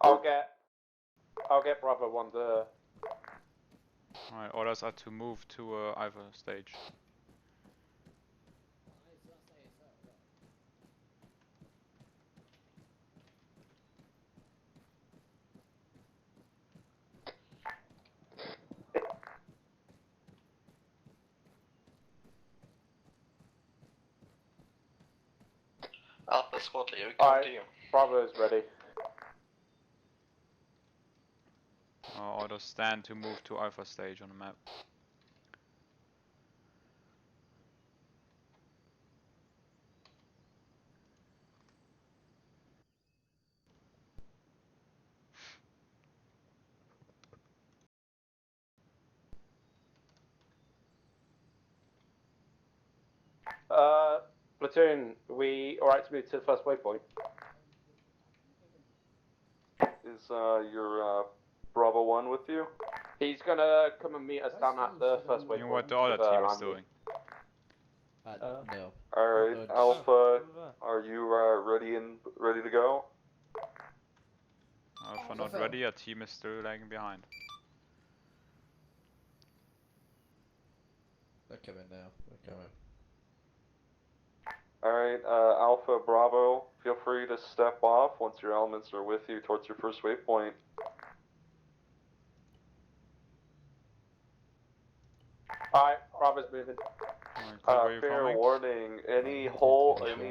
I'll get Bravo 1 there. Alright, orders are to move to Alpha stage. Alpha squad leader, Alright, to you. Bravo is ready. Orders stand to move to Alpha stage on the map. Platoon, we alright to move to the first waypoint? Is your Bravo 1 with you? He's gonna come and meet us down at the first waypoint. You know what the other team is doing? No. Alright, Alpha, are you ready to go? Alpha not ready, our team is still lagging behind. They're coming now. They're coming. Alright, Alpha Bravo, feel free to step off once your elements are with you towards your first waypoint. Alright, Bravo's moving. Fair warning, any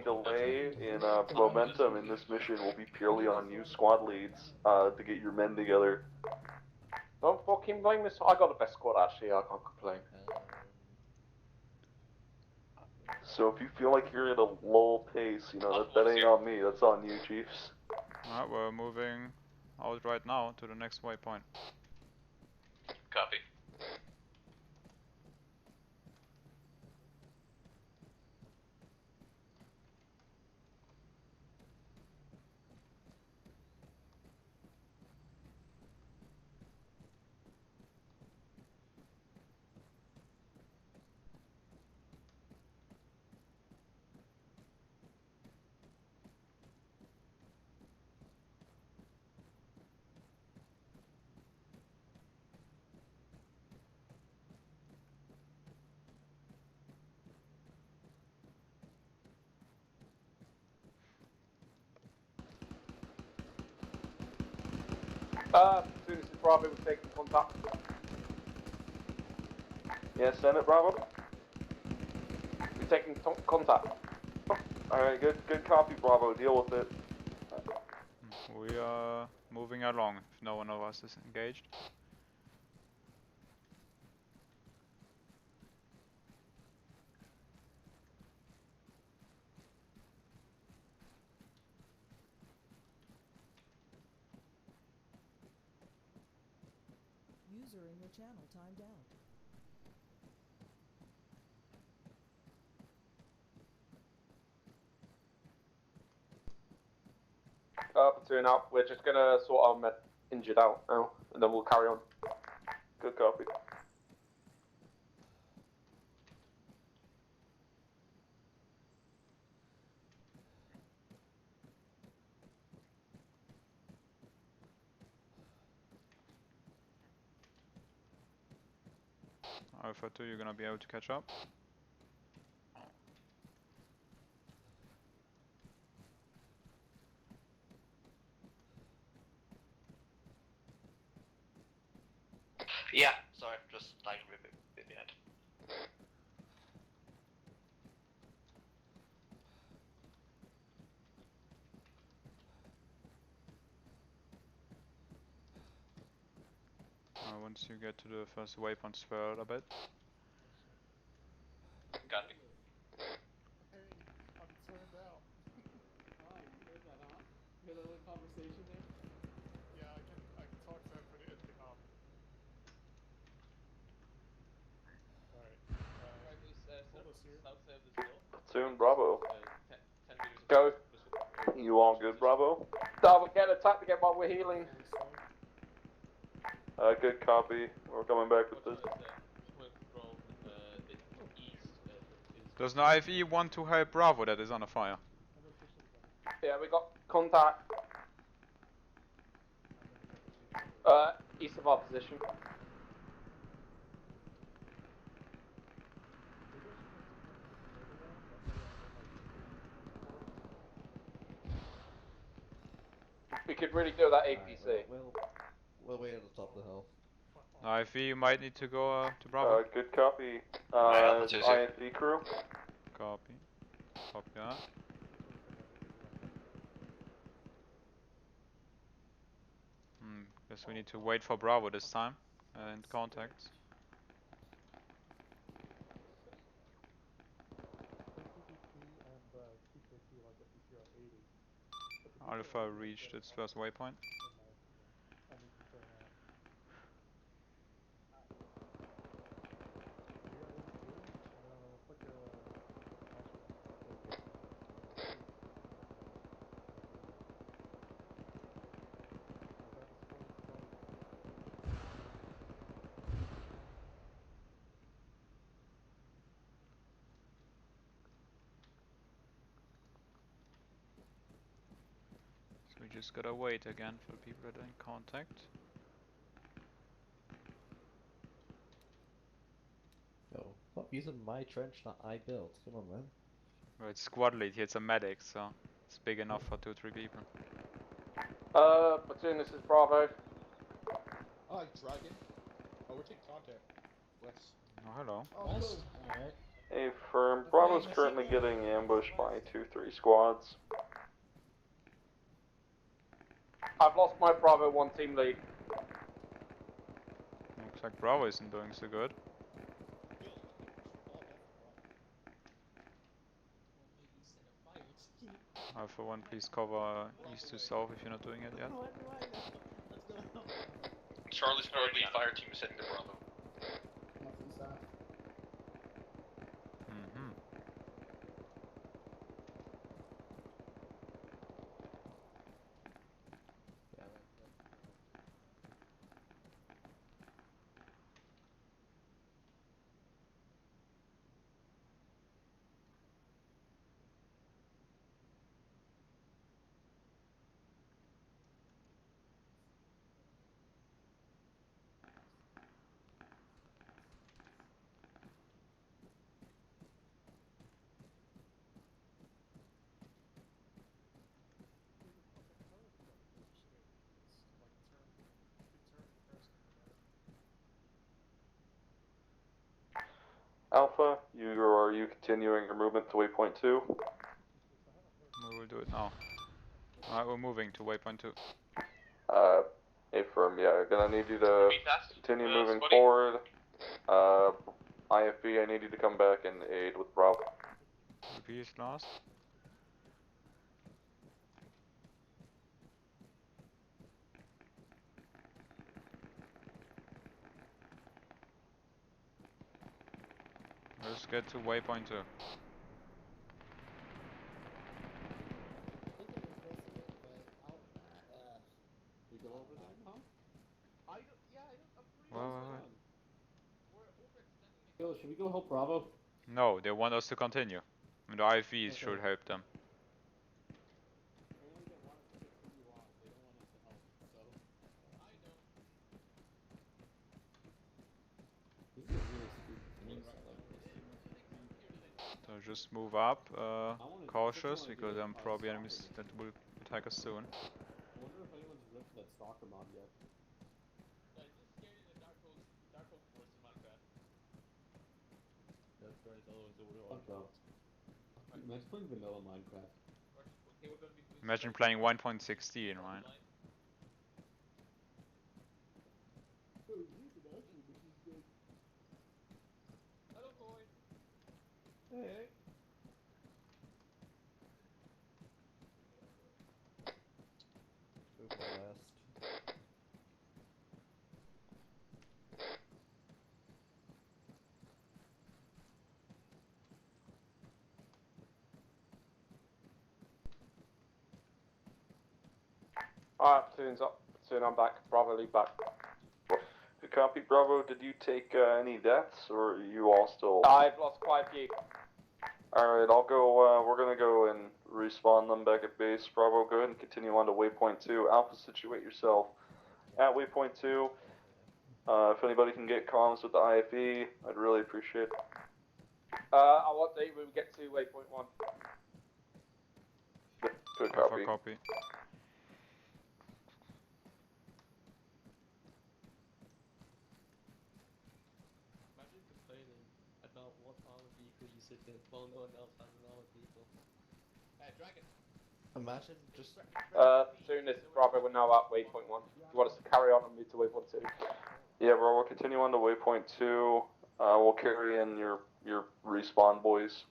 delay in momentum in this mission will be purely on you squad leads to get your men together. Don't fucking blame us. I got the best squad actually, I can't complain. So if you feel like you're at a lull pace, you know, that ain't on me, that's on you, Chiefs. Alright, we're moving out right now to the next waypoint. Copy. As soon as Bravo was taking contact. Yeah, send it, Bravo. We're taking contact. Alright, good copy, Bravo, deal with it. We are moving along if no one of us is engaged. User in your channel timed out. Platoon out. We're just gonna sort our med injured out now, and then we'll carry on. Good copy. Alpha 2, you're gonna be able to catch up. Yeah, sorry, just like a bit behind. Once you get to the first waypoint, swirl a bit. Copy. Hey, I'm turned out. Oh, you heard that, huh? You heard that little conversation there? Yeah, I can talk to them for the intercom. Alright, hold us here. Platoon, Bravo. 10 meters. Go. You all good, Bravo? Double get attacked again while we're healing. Good copy. We're coming back with this. Does an IFE want to help Bravo that is on a fire? Yeah, we got contact. East of our position. We could really do that APC. Alright, we'll wait at the top of the hill. IFV, you might need to go to Bravo. Good copy. Alpha 2-0. IFV crew. Copy. Copy that. Guess we need to wait for Bravo this time and contact. Alpha reached its first waypoint. So we just gotta wait again for people that are in contact. Yo, stop using my trench that I built. Come on, man. Well, it's squad lead, it's a medic, so it's big enough for 2-3 people. Platoon, this is Bravo. Oh, Dragon. Oh, we're taking contact. West. Oh, hello. Oh, West? cool. Alright. Hey, firm. Bravo's currently getting ambushed by 2-3 squads. I've lost my Bravo 1 team lead. Looks like Bravo isn't doing so good. Alpha 1, please cover east to south if you're not doing it yet. Charlie's Brody fire team is heading to Bravo. Mm-hmm. Alpha, are you continuing your movement to waypoint 2? We will do it now. Alright, we're moving to waypoint 2. Hey, firm. Yeah, gonna need you to Be fast. continue moving Squaddy. forward. IFB, I need you to come back and aid with Bravo. Repeat last. Let's get to waypoint 2. We go over there now? I'm pretty Wait. Yo, should we go help Bravo? No, they want us to continue. And the IVs should help them. They only want us to continue on. They don't want us to help, so. I know. This is a really stupid place. I like this. So just move up, cautious, because there are probably enemies that will attack us soon. I wonder if anyone's ripped that stalker mod yet. That's right, the other one's over there. Imagine playing vanilla Minecraft. Imagine playing 1.16, right? Hey. Move west. Alright, Platoon's up. Platoon, I'm back. Bravo, lead back. Good copy, Bravo. Did you take any deaths, or are you all still? I've lost quite a few. Alright, I'll go, we're gonna go and respawn them back at base. Bravo, go ahead and continue on to waypoint 2. Alpha, situate yourself at waypoint 2. If anybody can get comms with the IFE, I'd really appreciate it. I'll update when we get to waypoint 1. Good Alpha copy. copy. Imagine complaining about what armored vehicle you sit in while no one else has an armored vehicle. Dragon. Imagine just... Soon this Bravo, we're now at waypoint 1. You want us to carry on and move to waypoint 2? Yeah, bro, we'll continue on to waypoint 2. We'll carry in your respawn boys.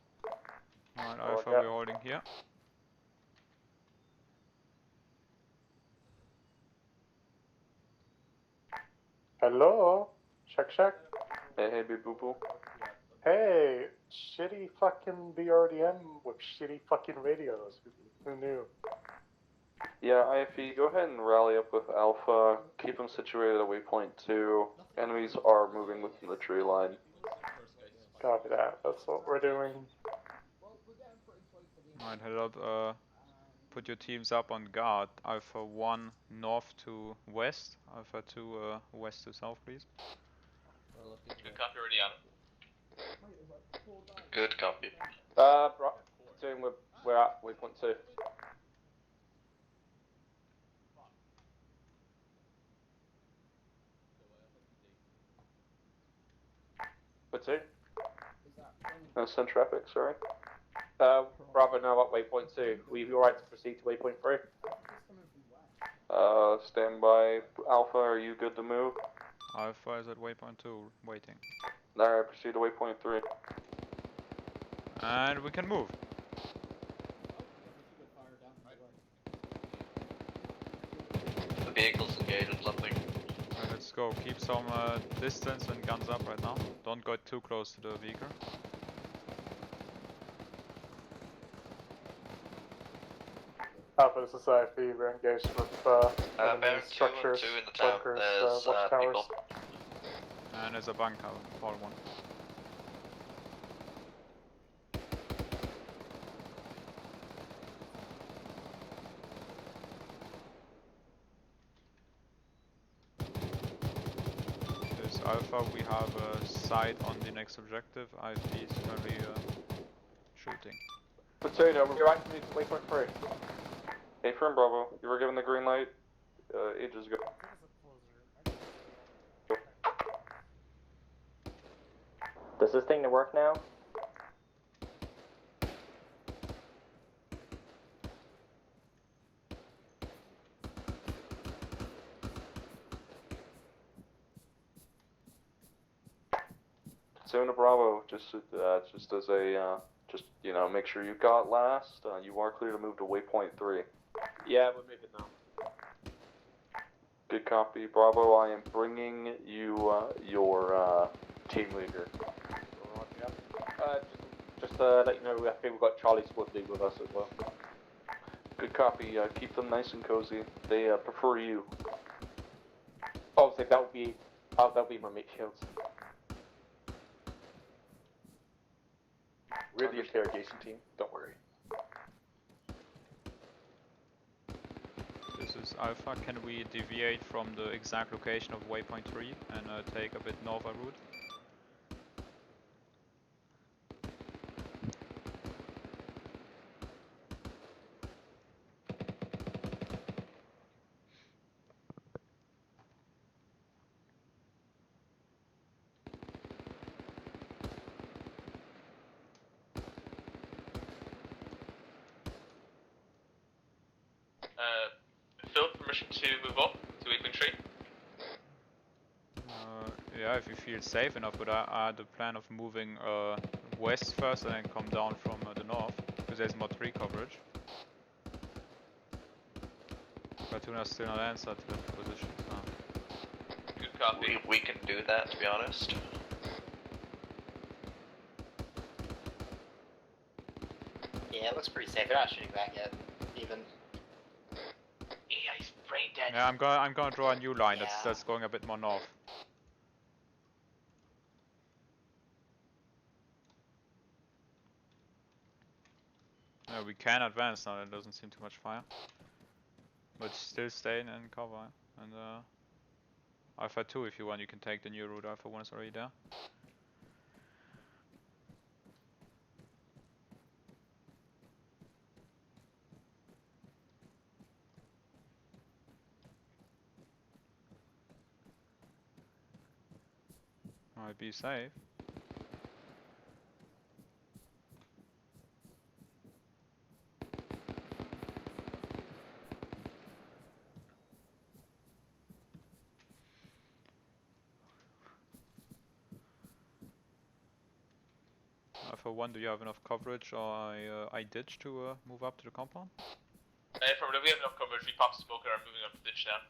Alright, Oh, Alpha, yeah. we're holding here. Hello? Check, check. Hey, big boo boo. Hey, shitty fucking BRDM with shitty fucking radios. Who knew? Yeah, IFE, go ahead and rally up with Alpha. Keep them situated at waypoint 2. Enemies are moving within the tree line. Copy that. That's what we're doing. Alright, head up, put your teams up on guard. Alpha 1 north to west, Alpha 2 west to south, please. Good copy, already on it. Good copy. Soon we're at waypoint 2. Waypoint 2? Send traffic, sorry. Bravo now at waypoint 2. Will you be alright to proceed to waypoint 3? Stand by. Alpha, are you good to move? Alpha is at waypoint 2, waiting. Alright, proceed to waypoint 3. And we can move. The vehicle's engaged with something. Alright, let's go. Keep some distance and guns up right now. Don't go too close to the vehicle. Alpha, this is IFE. We're engaged with enemy Baron 2 and structures, 2 in the town. bunkers, There's watchtowers. people. And there's a bunker, fall one. There's Alpha, we have a sight on the next objective. IFE is currently shooting. Platoon, are we right to move to waypoint 3? Hey, firm Bravo, you were given the green light ages ago. Does this thing to work now? Platoon to Bravo, just as a, you know, make sure you got last. You are clear to move to waypoint 3. Yeah, we're moving now. Good copy, Bravo. I am bringing you your team leader. Just to let you know, I think we've got Charlie Squad League with us as well. Good copy. Keep them nice and cozy. They prefer you. Obviously, that'll be my mate shields. We're the interrogation team, don't worry. This is Alpha. Can we deviate from the exact location of waypoint 3 and take a bit north route? Phil, permission to move up to waypoint 3? Yeah, if you feel safe enough, but I had the plan of moving west first and then come down from the north, because there's more tree coverage. Platoon still not answered to the position, so... Good copy. We can do that, to be honest. Yeah, it looks pretty safe. They're not shooting back yet, even. Yeah, he's brain dead. Yeah, I'm gonna draw a new line Yeah. that's going a bit more north. Yeah, we can advance now, it doesn't seem too much fire. But still staying in cover and Alpha 2, if you want, you can take the new route. Alpha 1 is already there. Alright, be safe. Alpha 1, do you have enough coverage, or I ditch to move up to the compound? Affirmative, we have enough coverage. We pop smoke and are moving up to ditch now.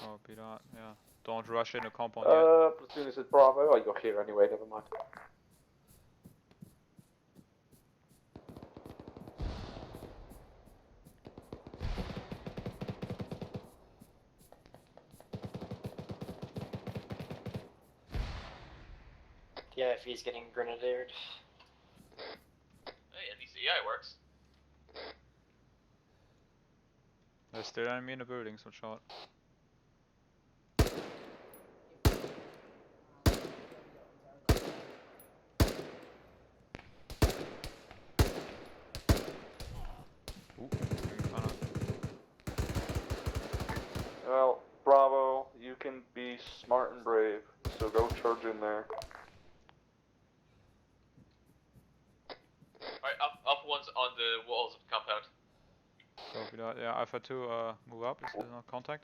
Oh, be that, yeah. Don't rush in the compound yet. Platoon is at Bravo. Oh, you're here anyway, never mind. Yeah, if he's getting grenadiered. Hey, at least the AI works. There's still enemy in the building, so short. Ooh, kinda. Well, Bravo, you can be smart and brave, so go charge in there. Alright, Alpha 1's on the walls of the compound. Copy that. Yeah, Alpha 2, move up. Is there no contact?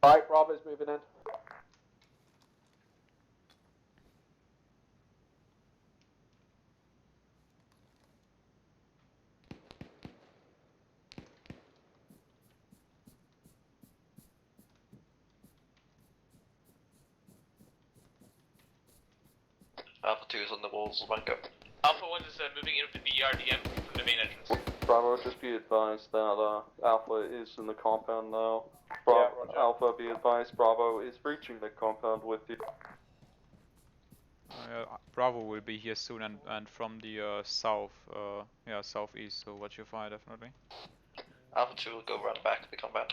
Alright, Bravo's moving in. Alpha 2 is on the walls of Bunker. Alpha 1 is moving in with the ERDM from the main entrance. Bravo, just be advised that Alpha is in the compound now. Alpha, be advised, Bravo is breaching the compound with you. Bravo will be here soon, and from the south, yeah, southeast, so watch your fire, definitely. Alpha 2 will go run back to the compound.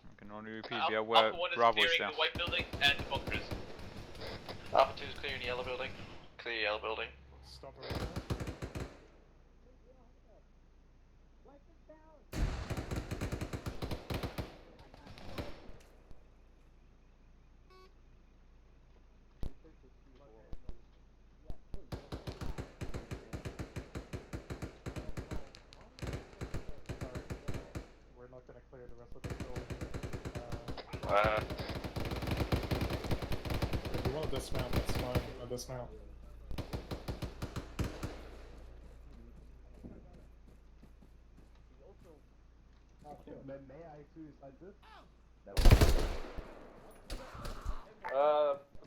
I can only repeat, we are where Alpha 1 is Bravo is clearing there. the white building and the bunkers. Alpha 2 is clearing the yellow building. Clear yellow building. Stop right now. We're not gonna clear the rest of the building. If you want to dismount, that's fine. I'll dismount.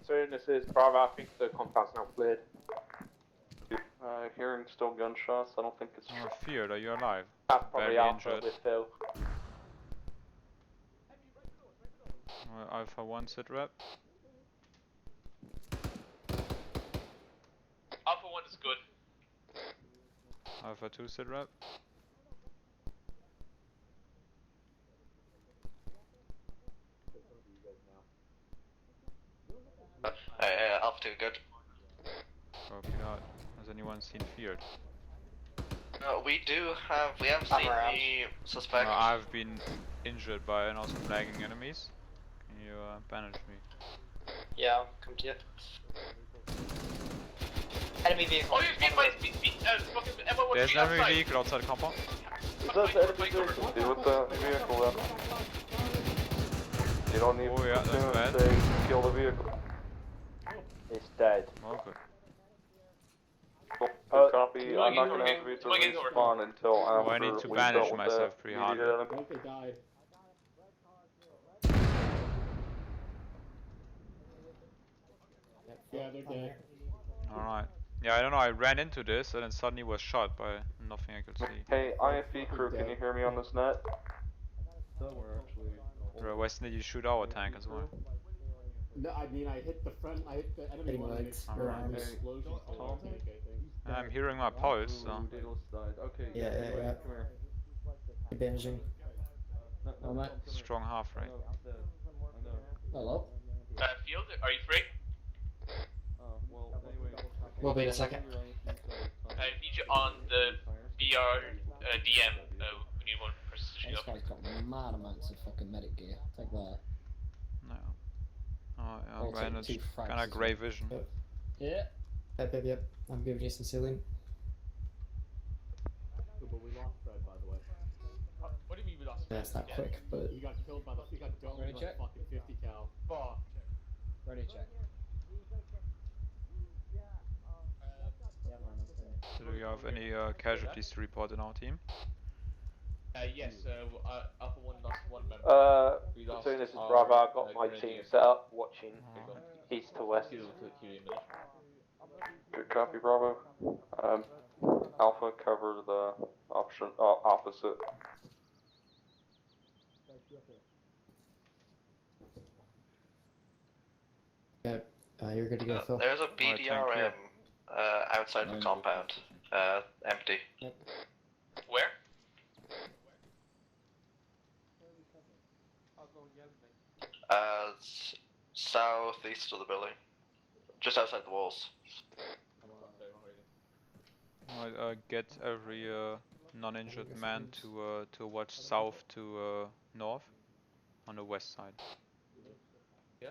Platoon, this is Bravo. I think the compound's now cleared. Hearing still gunshots, I don't think it's Oh, Feared, are you alive? That's probably Very Alpha injured. with Phil. Alpha 1 sit rep. Alpha 1 is good. Alpha 2 sit rep. Alpha 2 good. Copy that. Has anyone seen Feared? We have seen the suspect. I've been injured by and also flagging enemies. Can you bandage me? Yeah, come to you. Enemy vehicle. Oh, you're by fucking M113 There's an enemy outside. vehicle outside the compound. Is that the enemy vehicle? Deal with the vehicle then. You don't need Oh, yeah, that's to bad. say kill the vehicle. It's dead. Okay. Good copy. Going I'm not in gonna over. activate the Going in over. respawn until Oh, after I need to we've bandage dealt with myself that pretty immediate hard. enemy. They died. Yeah, they're dead. Alright. Yeah, I don't know, I ran into this and then suddenly was shot by nothing I could see. Hey, IFB crew, can you hear me on this net? Bro, Weston, did you shoot our tank as well? No, I mean I hit the front. I hit the enemy one and it exploded. Explosions to our tank, I think. I'm hearing my pulse, so... Yeah. You're binging. Strong half rate. Hello? Field, are you free? We'll be in a second. I need you on the BR DM when you want precision This up. guy's got mad amounts of fucking medic gear. Take that. No. Oh, yeah, I'll Brandon, take 2 frags kinda as grey well. vision. Yeah. Yep. I'm giving you some ceiling. But we lost Fred, by the way. What do you mean we lost? Yeah, it's not quick, but... He got killed by the. He got domed by the fucking 50 cal. Fuck. Ready to check. So do you have any casualties to report in our team? Yes, Alpha 1 lost 1 member. As soon as it's Bravo, I've got my team set up, watching east to west. Good copy, Bravo. Alpha, cover the option opposite. Yeah, you're good to go, Phil. There's a BDRM outside the compound. Empty. Yep. Where? Southeast of the building. Just outside the walls. I'll get every non-injured man to watch south to north on the west side. Yeah.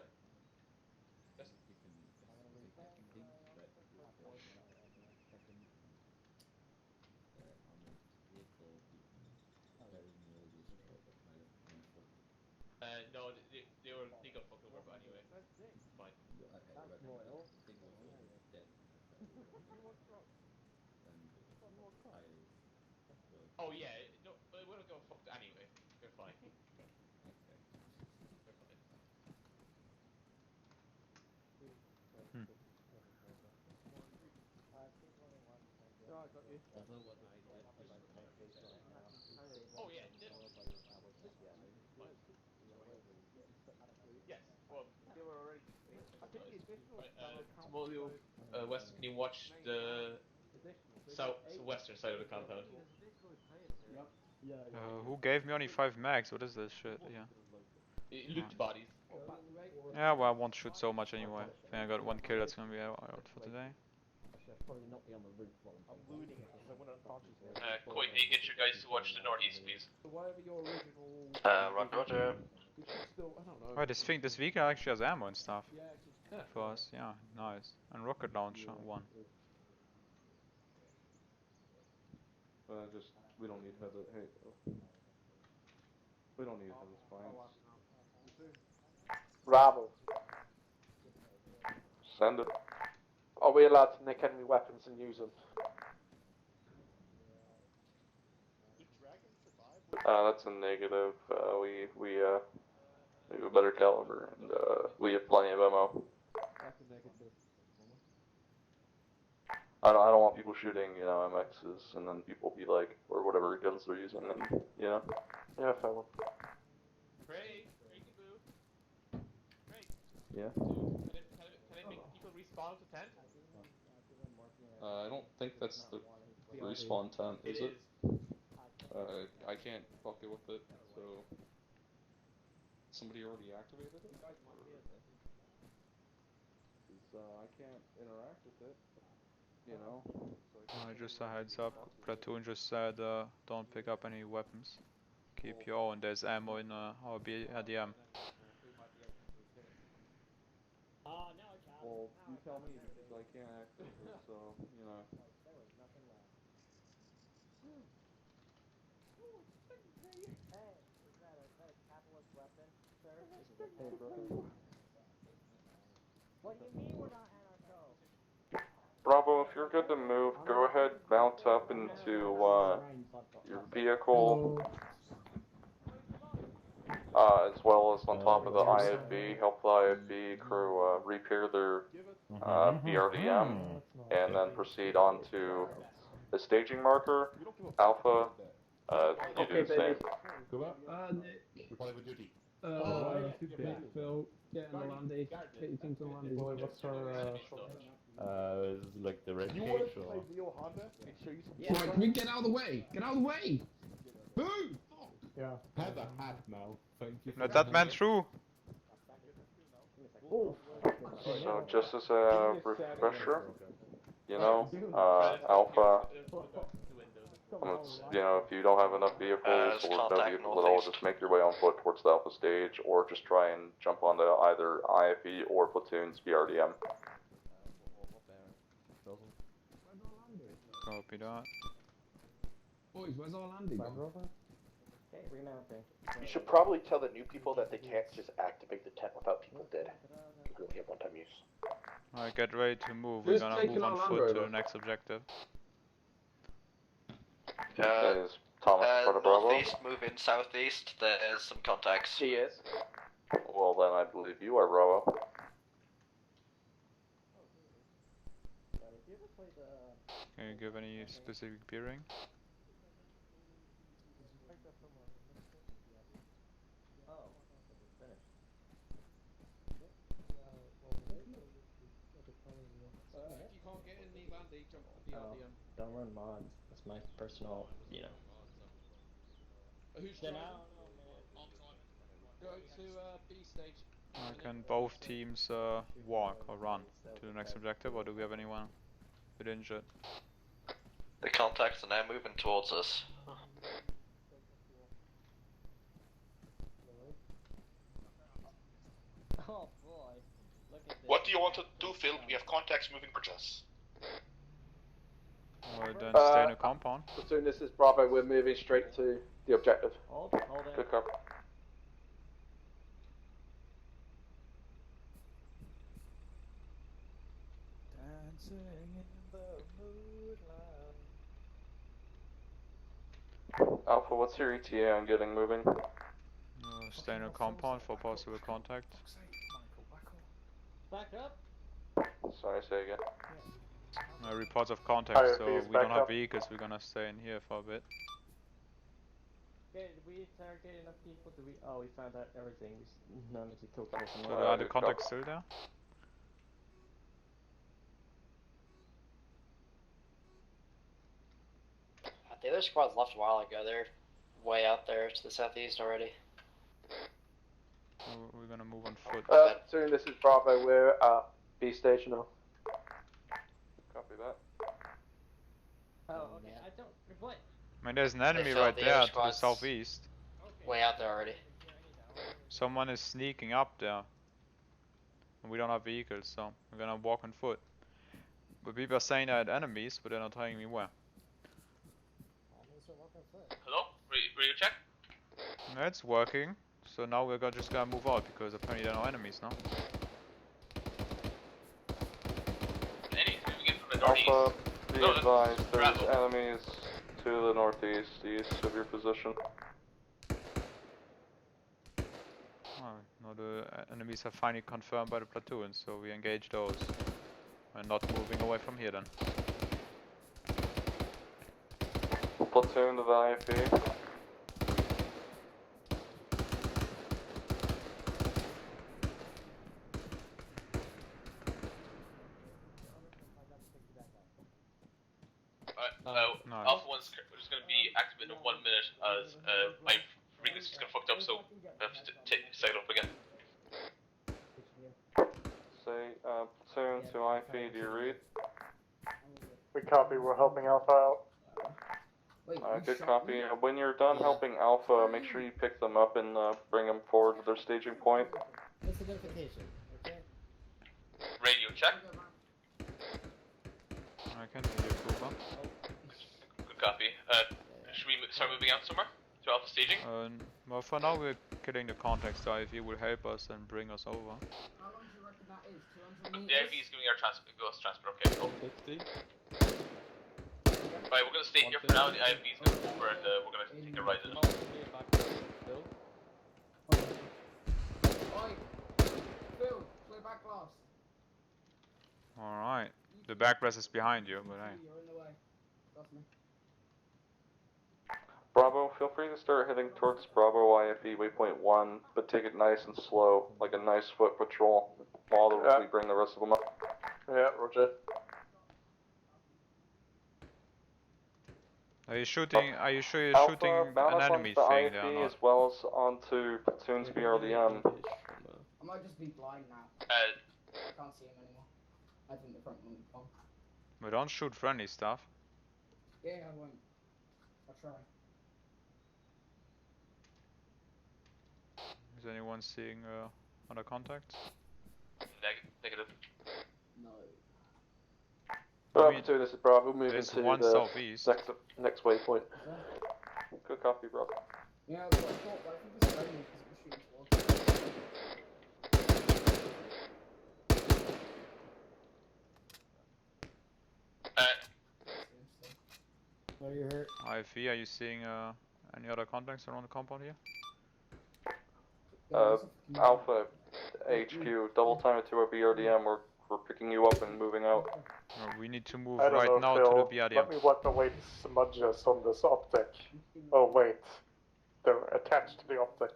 No, they got fucked over, but anyway, fine. Oh yeah, no, but they wouldn't go fucked anyway. They're fine. They're fine. Oh yeah, yes, well, they were already. Tomolio, West, can you watch the western side of the compound? Who gave me only 5 mags? What is this shit? Yeah. Loot bodies. Yeah, well, I won't shoot so much anyway. I think I got 1 kill that's gonna be out for today. Koi, can you get your guys to watch the northeast, please? Roger. Oh, this vehicle actually has ammo and stuff. For us, yeah, nice. And rocket launcher, 1. We don't need heather. Hey, we don't need heather spines. Bravo. Send it. Are we allowed to nick enemy weapons and use them? That's a negative. We have a better caliber and we have plenty of ammo. I don't want people shooting, MXs and then people be like, or whatever guns they're using, and Yeah, fair one. Craig, Boo. Craig. Yeah. Can I make people respawn to tent? I don't think that's the respawn tent, is it? I can't fuck it with it, so... Somebody already activated it? I can't interact with it, Just a heads up, Platoon just said don't pick up any weapons. Keep your own, there's ammo in our BDM. Well, you tell me because I can't access it, so, Bravo, if you're good to move, go ahead, mount up into your vehicle, as well as on top of the IFB. Help the IFB crew repair their BRDM. and then proceed on to the staging marker. Alpha, you do the same. Phil, get in the landy. Get your team to the landy. Boy, what's our like the red You cage want to or play Rio Honda? Make sure you Right, can we get out of the way? Get out of the way! Move! Yeah. have a hat now. Thank you. Let that man through. So just as a refresher, you know, Alpha, you know, if you don't have enough vehicles or no vehicles at all, just make your way on foot towards the Alpha stage, or just try and jump onto either IFE or Platoon's BRDM. Copy that. Boys, where's our landing? Okay, remounting. You should probably tell the new people that they can't just activate the tent without people dead. You only have one-time use. Alright, get ready to move. We're Who's gonna taking move our on Land foot to Rover? the next objective. That is Thomas Porta Bravo. Northeast, move in southeast. There's some contacts. She is. Well, then I believe you are Bravo. Can you give any specific bearing? If you can't get in the landy, jump to the BRDM. Don't run mods. That's my personal, you know. Who's driving? Go to B stage. Can both teams walk or run to the next objective, or do we have anyone with injured? The contacts are now moving towards us. Oh boy. Look at this. What do you want to do, Phil? We have contacts moving towards us. Or then stay in a compound? Platoon, this is Bravo. We're moving straight to the objective. Hold it. Good copy. Alpha, what's your ETA on getting moving? Stay in a compound for possible contact. Back up. Sorry, say again. Reports of contact, Alright, so please we back don't have up. vehicles, we're gonna stay in here for a bit. Okay, did we target enough people? Did we? Oh, we found out everything. None of the kill person. So are the contacts still there? The other squads left a while ago. They're way out there to the southeast already. We're gonna move on foot. Platoon, this is Bravo. We're at B station now. Copy that. Oh, okay. I don't. What? I mean, there's an enemy filled right the there air to the squads. southeast. Way out there already. Someone is sneaking up there. And we don't have vehicles, so we're gonna walk on foot. But people are saying they're enemies, but they're not telling me where. Hello? Ready to check? Yeah, it's working. So now we're just gonna move out because apparently there are no enemies now. Enemies moving in from the northeast. Alpha, be No, advised, there's Bravo. enemies to the northeast, east of your position. Oh, no, the enemies are finally confirmed by the platoon, so we engage those. We're not moving away from here then. Platoon to the IFE. Nice. Alpha 1's just going to be activated in 1 minute as my frequency is going to fucked up, so I have to set it up again. Say, platoon to IFE, do you read? We copy. We're helping Alpha out. Good copy. When you're done helping Alpha, make sure you pick them up and bring them forward to their staging point. What's the notification? Okay. Radio check. I can hear you, Cooper. Good copy. Should we start moving out somewhere? To Alpha staging? Well, for now we're killing the contacts, so if you will help us and bring us over. How long do you reckon that is? 200 The meters? IFE is giving our ghost transport, okay. Cool. 50. Right, we're going to stay here for now, the IFE is going to go over and we're going to take a ride in it. Oi! Phil, clear back glass. Alright. You The backrest is behind you, but hey. You're in the way. Trust me. Bravo, feel free to start heading towards Bravo IFE waypoint 1, but take it nice and slow, like a nice foot patrol, while we bring the rest of them up. Yeah, roger. Are you shooting? Are you sure you're Alpha, shooting mount an up enemy onto the thing there or IFE not? as well as onto Platoon's BRDM. I might just be blind now. I can't see him anymore. I think the front one will be gone. We don't shoot friendly stuff. Yeah, I won't. I'll try. Is anyone seeing other contacts? Negative. No. Platoon, this is Bravo, moving There's to one the southeast. next waypoint. Good copy, bro. Yeah, that's what I thought, but I think it's friendly because it was shooting towards me. Are you hurt? IFE, are you seeing any other contacts around the compound here? Alpha, HQ, double time it to our BRDM, we're picking you up and moving out. We need to move I don't right know, now Phil. to the BRDM. Let me wipe away the smudges on this optic. Oh wait, they're attached to the optic.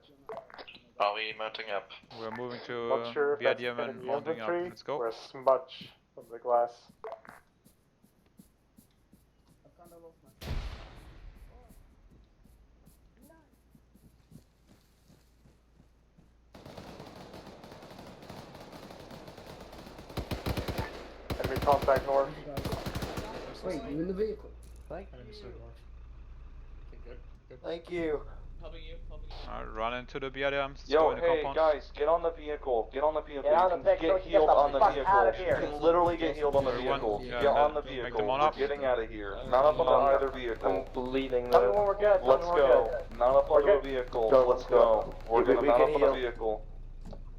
Are we mounting up? We're moving to Not sure if that's BRDM and enemy mounting up. infantry Let's go. or a smudge from the glass. I've kind of lost my. Enemy contact north. Wait, you in the vehicle? Thank you. Helping you. Run into the BRDM. Let's go Yo, in the hey compound. guys, get on the vehicle. Get on the vehicle. Get on You the can vehicle, get get healed the on the fuck vehicle. out of here. You can literally get healed on the Everyone, vehicle. yeah, Get on the make them vehicle. on We're up. getting out of here. Not up on either vehicle. Bleeding Tell me when we're good. Let's go. Not up onto a vehicle. Let's go. We're gonna mount up on a vehicle.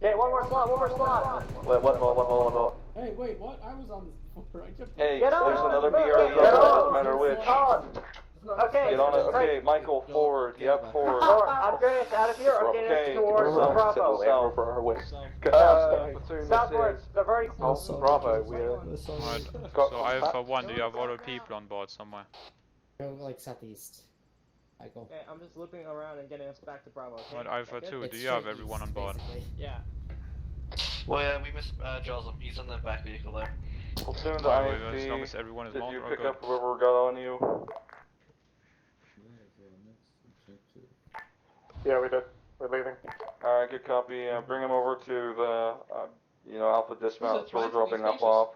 Okay, one more slot. Wait, what more? Hey, wait, what? I was on this before. I kept. Hey, Get on. there's another Get BRDM. on. Doesn't matter which. On. Okay. Get on it. Okay, Michael, forward. Yep, forward. I'm getting us out of here. I'm getting Okay, us towards Bravo. south. Platoon, Southwards. They're very close. Bravo, we Alright, got so Alpha 1, do you have other people on board somewhere? Go like southeast. I go. Okay, I'm just looping around and getting us back to Bravo. Okay? Alright, Alpha Good? 2, do you have everyone on board? Yeah. Well, yeah, we missed Joseph. He's in the back vehicle there. Platoon to Alright, as long as IFB. everyone is Did mounted, you we're pick good. up whoever got on you? Yeah, we did. We're leaving. Alright, good copy. Bring him over to the, Alpha dismount. That's where we're dropping up off.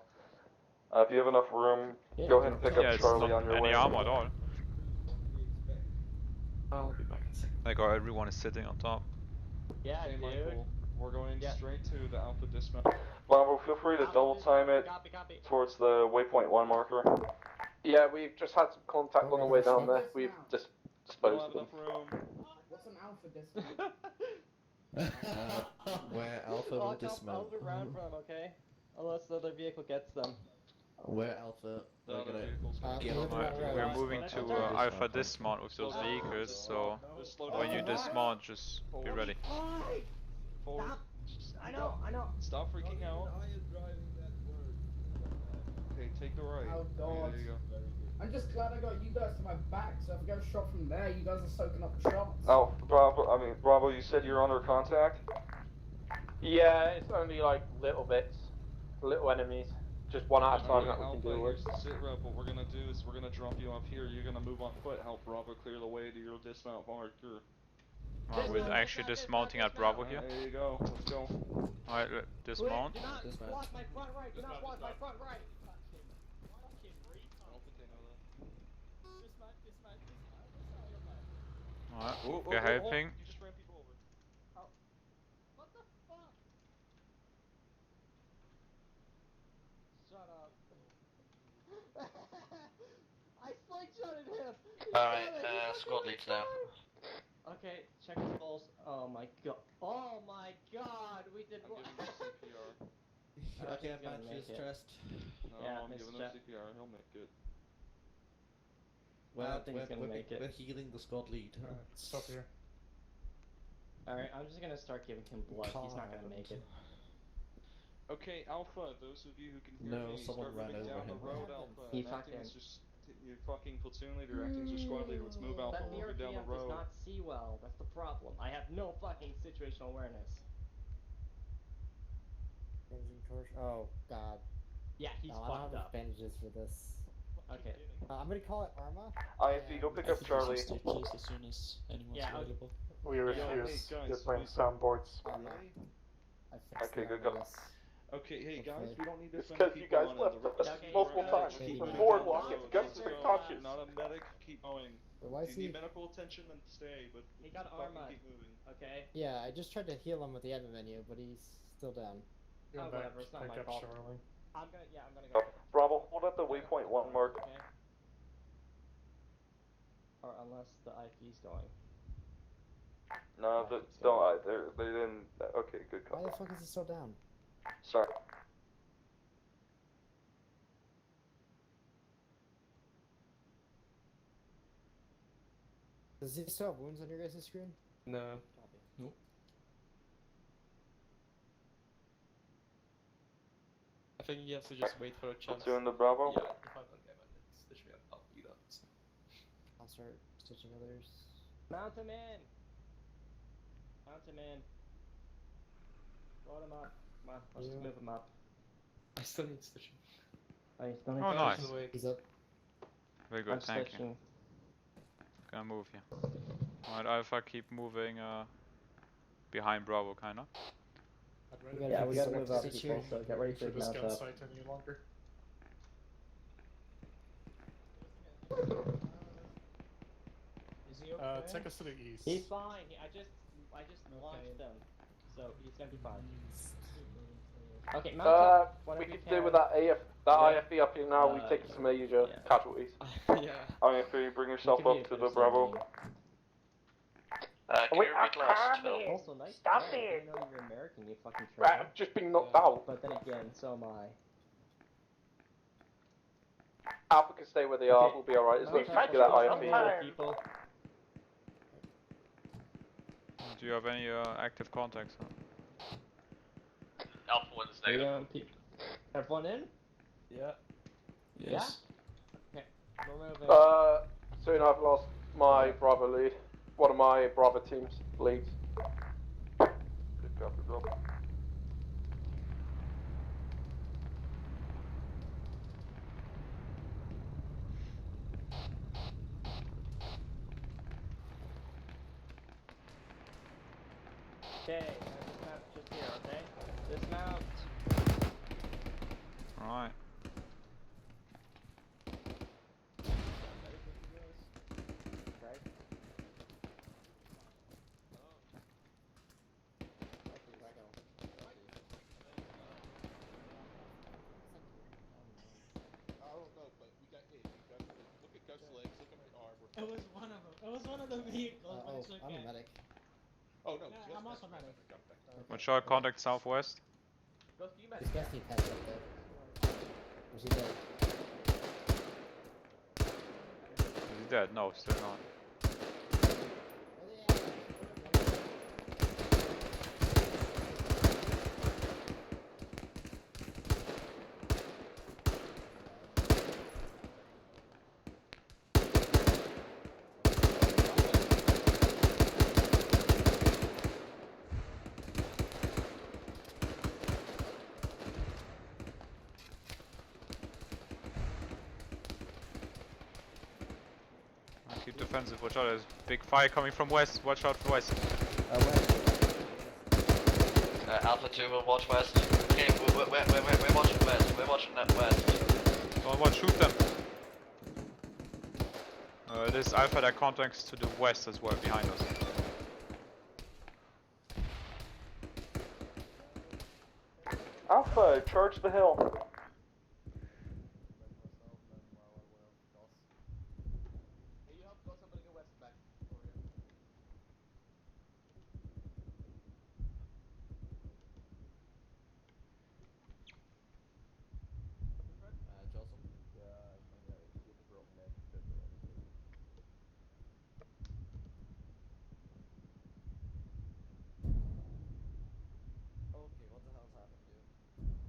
If you have enough room, go ahead and pick Yeah, up it's Charlie not on your any way. armor at all. I'll be back in a second. Like, everyone is sitting on top. Yeah, Hey, dude. Michael, we're going Yeah. straight to the Alpha dismount. Bravo, feel free to double time it Copy. towards the waypoint 1 marker. Yeah, we've just had some contact on the way down there. We've just Don't disposed have of them. enough room. What's an alpha dismount? Where Alpha will dismount. I'll round from, okay? Unless the other vehicle gets them. Where Alpha. The We're other gonna vehicles. get on Alright, the we're moving to Alpha dismount with those vehicles, so when you dismount, just be ready. Forward. I know. Stop freaking out. Okay, take the right. Oh, God. Okay, there you go. I'm just glad I got you guys to my back, so if I go shot from there, you guys are soaking up the shots. Oh, Bravo, you said you're under contact? Yeah, it's only like little bits, little enemies, just one at a time that we can Alpha, deal with. here's the sit rep. What we're gonna do is we're gonna drop you up here. You're gonna move on foot, help Bravo clear the way to your dismount marker. Alright, we're actually dismounting at Bravo here. There you go. Let's go. Alright, dismount. Do not watch my front right. Do not watch my front right. Alright, Oh, we're helping. You just ran people over. What the fuck? Shut up. I slingshotted him. Alright, squad leads now. Okay, check his pulse. Oh my god. Oh my god. We did I'm what? giving him CPR. Okay, I've got his chest. No, Yeah, I'm his giving him chest. CPR. He'll make it. I don't think he's gonna make it. We're healing the squad lead. Stop here. Alright, I'm just gonna start giving him blood. He's not gonna make it. Okay, Alpha, those of you who can hear No, me, someone start ran moving over down him. the road, Alpha. He I'm acting fucking- as your fucking platoon leader, acting as your squad leader. Let's move, Alpha. That We're moving down the BRDM does road. not see well. That's the problem. I have no fucking situational awareness. Bandaging torch. Oh god. Yeah, he's no, I fucked don't have up. bandages for this. Okay. I'm gonna call it Arma. IFE, go pick up Charlie. Stitches as soon as anyone's Yeah, available. We refuse. hey, guys, Get playing we- soundboards. Arma. Really? I fixed Okay, the good go. obvious. Okay, hey guys, we don't need to It's send 'cause you people guys on left in the us Okay, multiple go. times. Keep The moving boardwalk down the is road. guns Let's are go. conscious. Not a medic, keep going. But why If is you he? need medical attention, then stay, but He got fucking Arma. keep moving. Okay. Yeah, I just tried to heal him with the admin menu, but he's still down. Going Oh, back whatever, to it's not pick my up fault. Charlie. I'm gonna go. Bravo, hold at the waypoint 1 mark. Okay. Or unless the IP's going. No, don't. They didn't. Okay, good Why call. the fuck is he still down? Sorry. Does he still have wounds on your guys' screen? No. Copy. Nope. I think you have to just wait for a chance. Platoon the Bravo. Yeah, if I don't get it, stitch me up, I'll beat up. So. I'll start stitching others. Mount him in! Mount him in. Load him up. Come on, let's just Yeah. move him up. I still need stitching. Oh, he's still Oh, nice. He's up. Very good, I'm thank you. stitching. Gonna move here. Alright, Alpha, keep moving behind Bravo, kinda. Yeah, we gotta move up Stitch people, here. so get ready For to this mount gun up. site any longer. Is he okay? Take us to the east. He's fine. I just launched him, so he's gonna be fine. Okay, mount up. We whatever you could do can. with that IFE up here now. We've taken some major yeah. casualties. Yeah. IFE, bring yourself Give me up a to bit the of Bravo. something. Can you repeat last, Phil? Also, nice. Stop try. I it. didn't know you're American, you fucking Right, traitor. I've just been knocked out. But then again, so am I. Alpha can stay where they are. Okay. We'll be alright as long as we Mount can get that up, IFE. people. Do you have any active contacts? Alpha 1 is negative. Everyone in? Yeah. Yes. Yeah? Okay, we're moving. Soon I've lost my Bravo lead. One of my Bravo team's leads. Good copy, Bravo. Okay, dismount just here, okay? Dismount. Alright. Okay. I don't know, but we got hit. Look at Ghost legs. Look at my arm. It was one of them. It was one of the vehicles, but it's okay. I'm a medic. Oh no, Yeah, I'm also medic. Watch out, contact southwest. Go to you, This guy's need patch up there. Or is he dead? Is he dead? No, still not. Keep defensive, watch out, there's big fire coming from west, watch out for west. Alpha 2 will watch west. Okay, we're watching west. We're watching that west. Don't want shoot them. This Alpha that contacts to the west as well, behind us. Alpha, charge the hill. Okay, what the hell's happened, dude?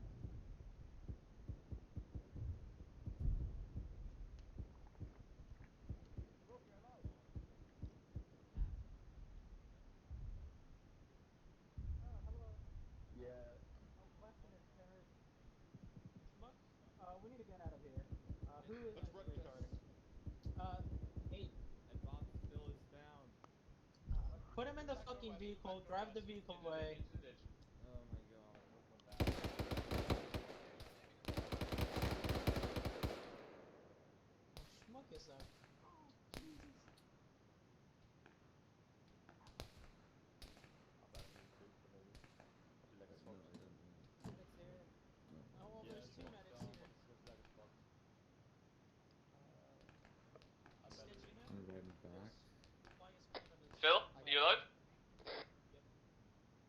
fucking vehicle, drive the vehicle away. Oh my god, look what that. Schmuck is that? Oh, Jesus. Medics here. Oh, well, there's two medics here. Stitching him. I'm riding back. Phil, are you alive?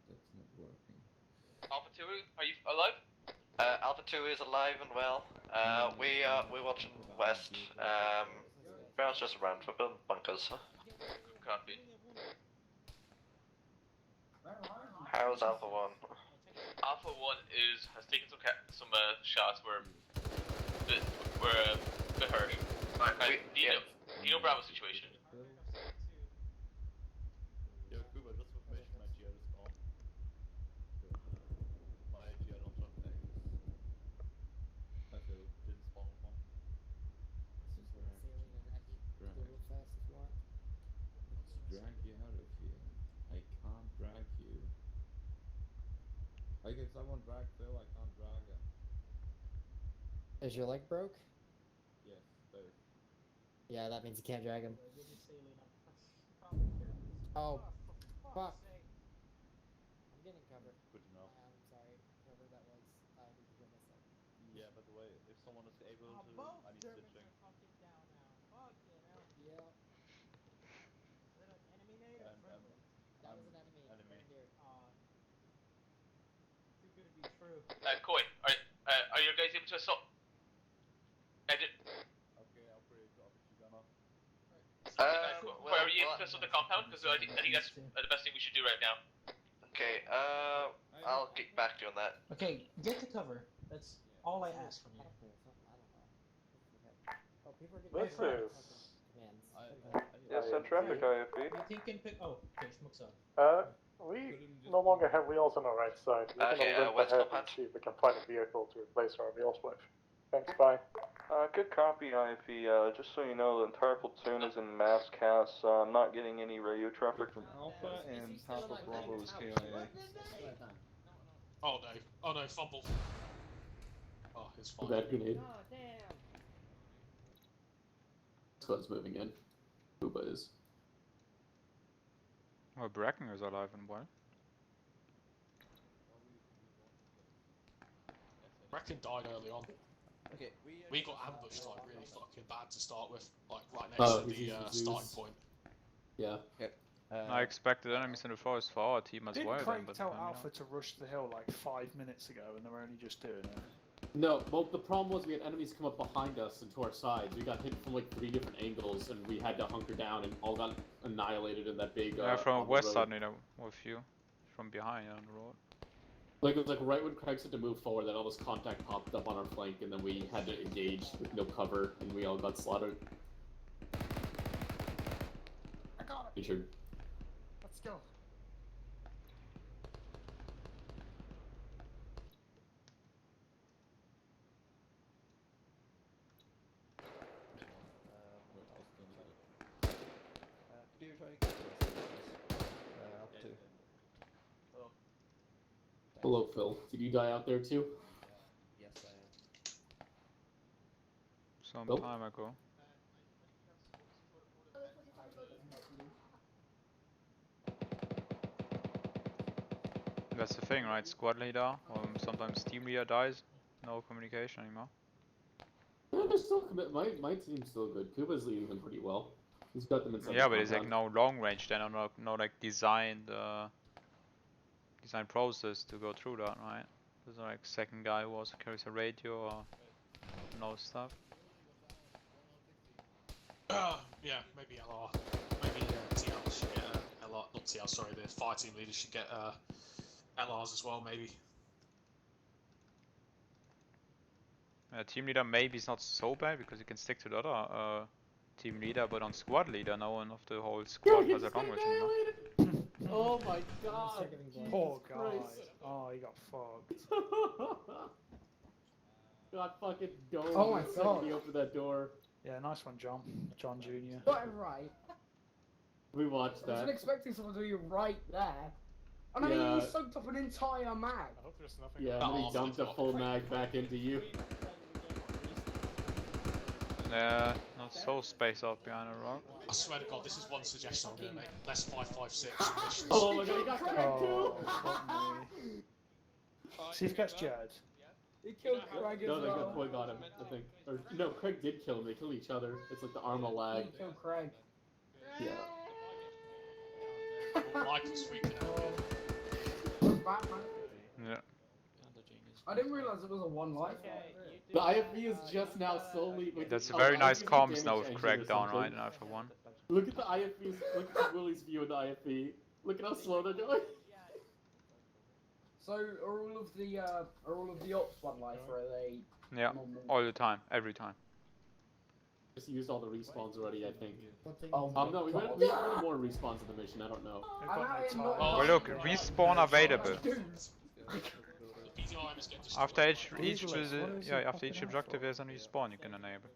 That's not working. Alpha 2, are you alive? Alpha 2 is alive and well. We're watching West. Brown's just around for building bunkers. Copy. How's Alpha 1? Alpha 1 has taken some shots where bit hurt. Right, do you know Bravo's situation? Yo, Kuba, just information, my GR is gone. My GR on top there didn't spawn with one. Drag you out of here. I can't drag you. Like if someone dragged Phil, I can't drag him. Is your leg broke? Yes, both. Yeah, that means you can't drag him. Oh, fuck. I'm getting cover. Good enough. I'm sorry, whoever that was. I need to heal myself. Yeah, by the way, if someone is able to, I need stitching. Fucking down now. Fucking hell. Yeah. Is that an enemy nade or friendly? That was an enemy. Enemy. Here. Too good to be true. Koi, are you guys able to assault? Okay, I'll pray to Officer Gunner. Koi, are you able to assault the compound? Because I think that's the best thing we should do right now. Okay, I'll get back to you on that. Okay, get to cover. That's all I ask from you. Oh, people are This getting is. commands. Yes, send traffic IFB. You think can pick? Oh, okay, Schmuck's on. We no longer have wheels on our right side. We're Okay, gonna limp what's ahead compound? and see if we can find a vehicle to replace our wheels with. Thanks, bye. Good copy, IFB. Just so you know, the entire platoon is in mass cast. I'm not getting any radio traffic From Alpha and Papa Bravo is KIA. Oh no, fumble. Oh, it's fine. Bad grenade. Oh, damn. Squad's moving in. Kuba is. Well, Bracken is alive and well. Bracken died early on. Okay, We got ambushed like really fucking bad to start with, like right next to the starting point. Yeah. Yep. I expected enemies in the forest for our team as well. Didn't Craig but tell apparently Alpha to rush the hill like 5 minutes ago and they're only just doing it? No, well, the problem was we had enemies come up behind us and to our sides. We got hit from like 3 different angles and we had to hunker down and all got annihilated in that big. Yeah, from on the west road. side, you know, with you, from behind on the road. Like it was like right when Craig said to move forward, that all this contact popped up on our flank, and then we had to engage with no cover, and we all got slaughtered. I got it! Richard. Let's go. Could you try to get up to? Hello, Phil. Did you die out there too? Yes, I am. Some time ago. That's the thing, right? Squad leader, sometimes team leader dies. No communication anymore. Yeah, they're still my team's still good. Kuba's leading them pretty well. He's got them inside. Yeah, but it's like no long range then, or no like designed process to go through that, right? There's like second guy who also carries a radio or knows stuff. Yeah, maybe LR. Maybe TL should get LR. Not TL, sorry, the fire team leader should get LRs as well, maybe. Team leader maybe is not so bad because you can stick to the other team leader, but on squad leader, no one of the whole squad has a long range anymore. Oh my god! Poor guy. Christ. Oh, he got fucked. Got fucking domed. Oh my the second God. he opened that door. Yeah, nice one, John. John Jr. Got it right. We watched I wasn't that. expecting someone to be right there. And I Yeah. mean, he soaked up an entire mag. I hope there's nothing. Yeah, and then he dumped a full mag back into you. Yeah, not so spaced out behind a rock. I swear to God, this is one suggestion I'm going to make. Less 5.56 submissions. Oh my god, he got Craig too! See if he gets Jared. He killed Craig as No, they well. got Boy got him, I think. Or, no, Craig did kill him, they killed each other. It's like the Arma lag. He killed Craig. Yeah. Michael's freaking out. Batman. Yeah. I didn't realize it was a one life. The IFV is just now slowly... Wait, That's a oh, very the nice IFV comms damage now with engine Craig or down, something. right? And for one. Look at the IFV's, look at Willie's view of the IFV. Look at how slow they're going. So are all of the ops one life, or are they? Yeah, all the time, every time. Just used all the respawns already, I think. Oh No, we might have more respawns in the mission, I don't know. Well, look, respawn available. After each objective there's a respawn you can enable.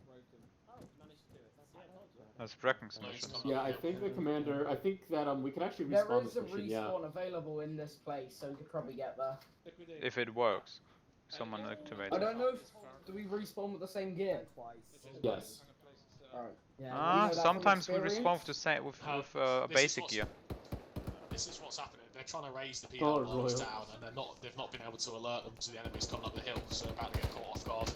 That's Brecken's mission. Yeah, I think the commander, I think that we can actually There respawn is this a mission, yeah. respawn available in this place, so we could probably get there. If it works. Someone activates I it. don't know if do we respawn with the same gear. Yes. Alright. Yeah. Sometimes we respawn with the same with a basic gear. This is what's happening. They're trying to raise the Oh, PL lines Royal. down, and they've not been able to alert them to the enemies coming up the hill, so they're about to get caught off guard.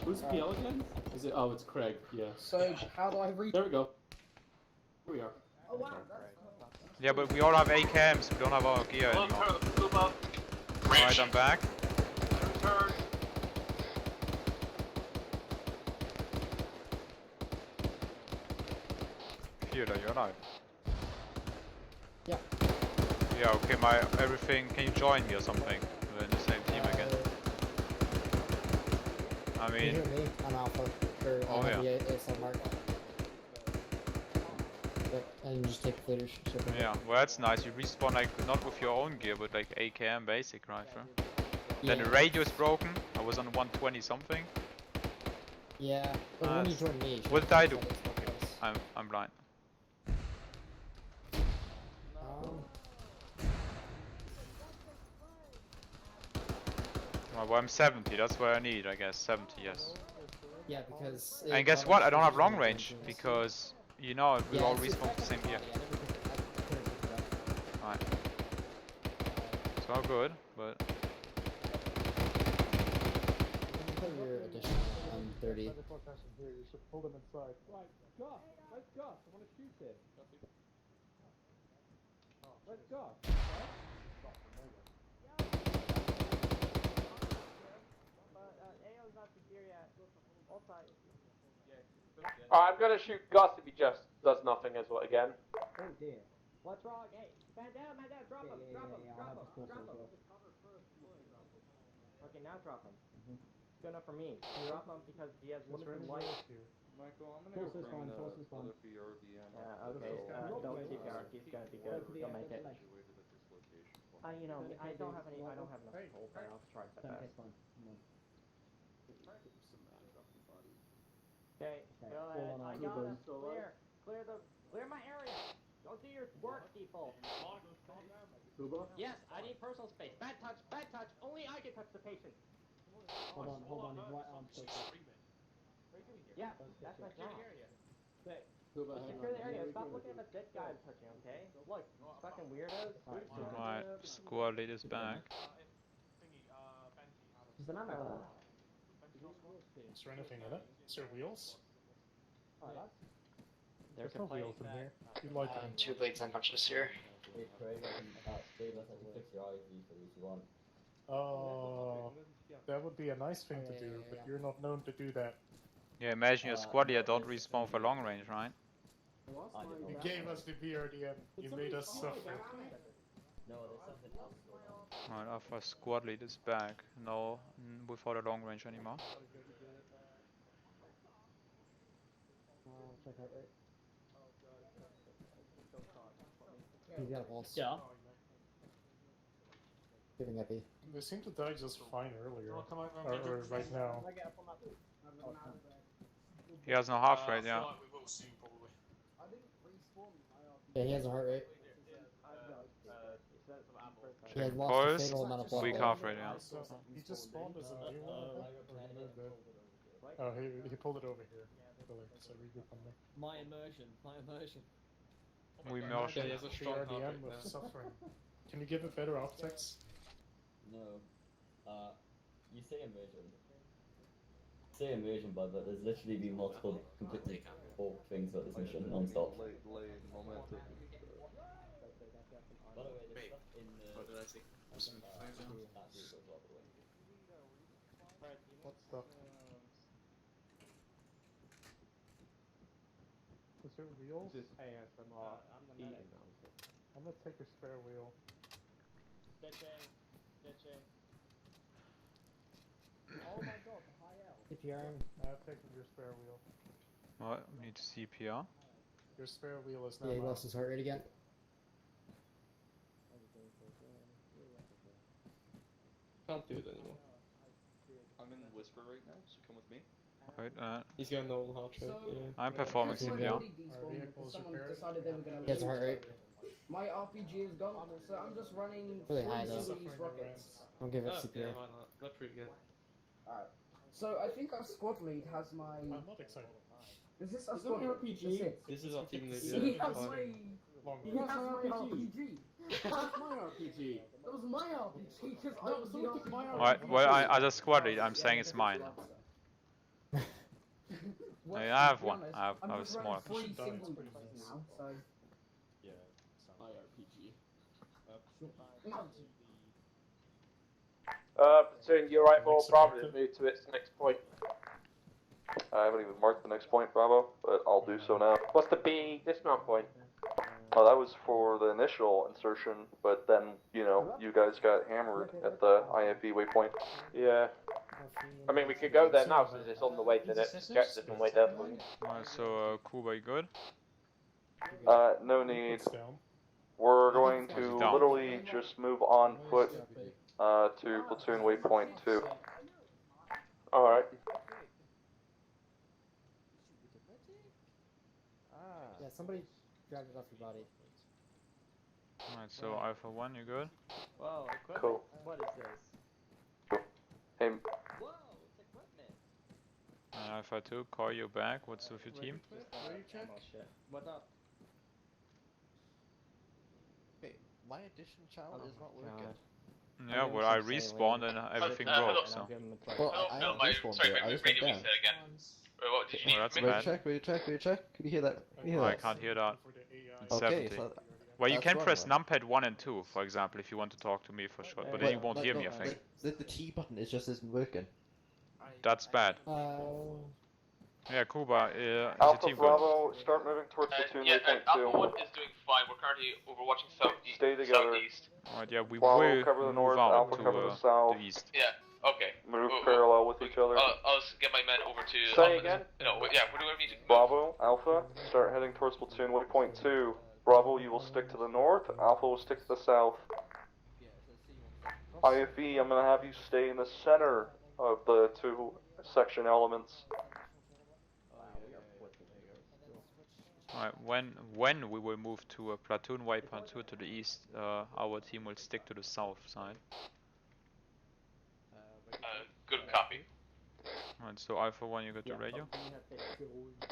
Who's PL again? Is it? Oh, it's Craig, yeah. So, how do I read? There we go. Here we are. Oh, wow. Yeah, but we all have AKMs, we don't have our gear anymore. Alright, I'm back. Fielder, you're alive. Yeah. Yeah, okay, everything, can you join me or something? We're in the same team again. I Can you mean... hear me? I'm Alpha. Oh, I have yeah. the ASL mark. Yep, and just take leadership. Yeah, well that's nice, you respawn like, not with your own gear, but like AKM basic rifle. Then the radio is broken, I was on 120 something. Yeah, but when you join me... What did I do? Okay, I'm blind. Well, I'm 70, that's what I need, I guess. 70, yes. Yeah, because... And guess what? I don't have long range, because, you know, we all respawn with the same gear. Right. It's all good, but... Your additional 30. You should pull them inside. Right, Gus, let's Gus. I want to shoot him. Let's Gus. AO's not secure yet. All side. I'm gonna shoot Gus if he just does nothing as well again. Oh dear. What's wrong? Hey, man down, drop him, drop him, drop him, drop him. Okay, now drop him. Good enough for me. Drop him because he has limited life. Michael, I'm gonna go bring the other BRDM. Yeah, okay. Don't keep going. He's gonna be good. He'll make it. You know, I don't have enough gold, but I'll try my best. Okay, go ahead. I got him. Clear my area. Don't do your work, people. Yes, I need personal space. Bad touch, bad touch. Only I can touch the patient. Hold on. He's right on. Yeah, that's my job. Secure the area. Stop looking at the dead guy I'm touching, okay? Look, fucking weirdos. Right, squad leader's back. Is there another? Is there anything in it? Is there wheels? There's no wheels in here. You like them. 2 leads unconscious here. That would be a nice thing to do, but you're not known to do that. Yeah, imagine your squad leader don't respawn for long range, right? You gave us the BRDM. You made us suffer. Right, our squad leader's back. No, without a long range anymore. He's got a pulse. Yeah. Giving epi. They seem to die just fine earlier. Or right now. He has no half rate, yeah. We will soon, probably. Yeah, he has a heart rate. He has lost a Boys, fatal amount of blood. 5thCav right now. He just spawned as a new one, I think? Or he moved it? Oh, he pulled it over here. So regroup on me. My immersion, my immersion. We Yeah, merged. he has a strong RDM with suffering. Can you give it better optics? No. You say immersion. Say immersion, but there's literally been multiple completely awful things about this mission non-stop. By the way, there's stuff in the... What did I say? What stuff? Is there wheels? This is ASMR. I'm gonna take your spare wheel. Stitching. Oh my god, the high L. CPR. I've taken your spare wheel. What? We need CPR. Your spare wheel is now Yeah, he mine. lost his heart rate again. Can't do it anymore. I'm in Whisper right now, so come with me. Wait, He's got no heart rate. Yeah. I'm performing CPR. Someone decided they were gonna He has a heart rate. My RPG is gone, so I'm just running Really high, though. these rockets. I'll give it Oh, CPR. yeah, why not? That's pretty good. Alright. So I think our squad lead has my. I'm not excited. Is this our Is that squad my lead? RPG? That's it. This is our team leader. He has my. Longer. He has my RPG. That's my RPG. That was my RPG because I No, was the someone took my RPG. Alright, well, as a squad lead, I'm saying it's mine. Well, I have to be one. honest, I have I'm a just smaller. running 3 single pieces now, so. Yeah, my RPG. Platoon, you're right, more Bravo to move to its next point. I haven't even marked the next point, Bravo, but I'll do so now. What's the B dismount point? Oh, that was for the initial insertion, but then, you know, you guys got hammered at the IFE waypoint. Yeah. I mean, we could go there now since it's on the way to the objective and wait there for you. Alright, so Kuba, you good? No need. It's down. We're going to Down. literally just move on foot to platoon waypoint 2. Alright. Yeah, somebody grabbed it off your body. Alright, so Alpha 1, you good? Whoa, equipment? Cool. What is this? Hey, Whoa, it's equipment. And Alpha 2, call you back. What's with your team? Oh shit. What up? Wait, my addition channel is not working. Yeah, well, I respawned and everything broke, so. Well, I no, my respawned sorry, there. my I just radio went down. reset again. What did you need Well, that's from me? bad. Wait, check. Can you hear that? Can you hear Oh, I that? can't hear that. It's Okay, 70. so Well, you that's can wrong press then. numpad 1 and 2, for example, if you want to talk to me for short, but then you won't hear me, I think. The T button is just isn't working. That's bad. Yeah, Kuba, is your Alpha team good? Bravo, start moving towards platoon Yeah, waypoint Alpha 2. 1 is doing fine. We're currently overwatching southeast. Stay together. Southeast. Alright, yeah, we Bravo, will cover the move north, out Alpha to cover the south. the east. Yeah, okay. Move We'll- parallel with each other. I'll get my men over to... Say again? No, yeah, we're doing everything. Bravo, Alpha, start heading towards platoon waypoint 2. Bravo, you will stick to the north, Alpha will stick to the south. IFE, I'm gonna have you stay in the center of the 2 section elements. Alright, when we will move to a platoon waypoint 2 to the east, our team will stick to the south side. Good copy. Alright, so Alpha 1, you got the radio?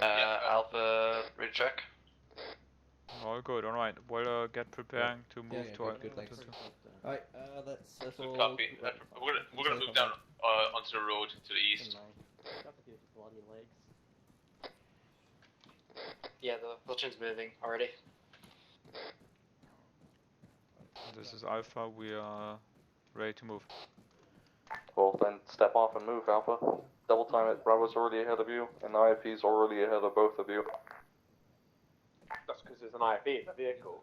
Alpha, ready check. All good, alright. We'll get preparing to move to good, to- thanks. to- Alright, that's Good all. copy. We're gonna move down onto the road to the east. Bloody legs. Yeah, the platoon's moving already. This is Alpha, we are ready to move. Well, then step off and move, Alpha. Double time it, Bravo's already ahead of you, and IFE's already ahead of both of you. That's because there's an IFE in the vehicle.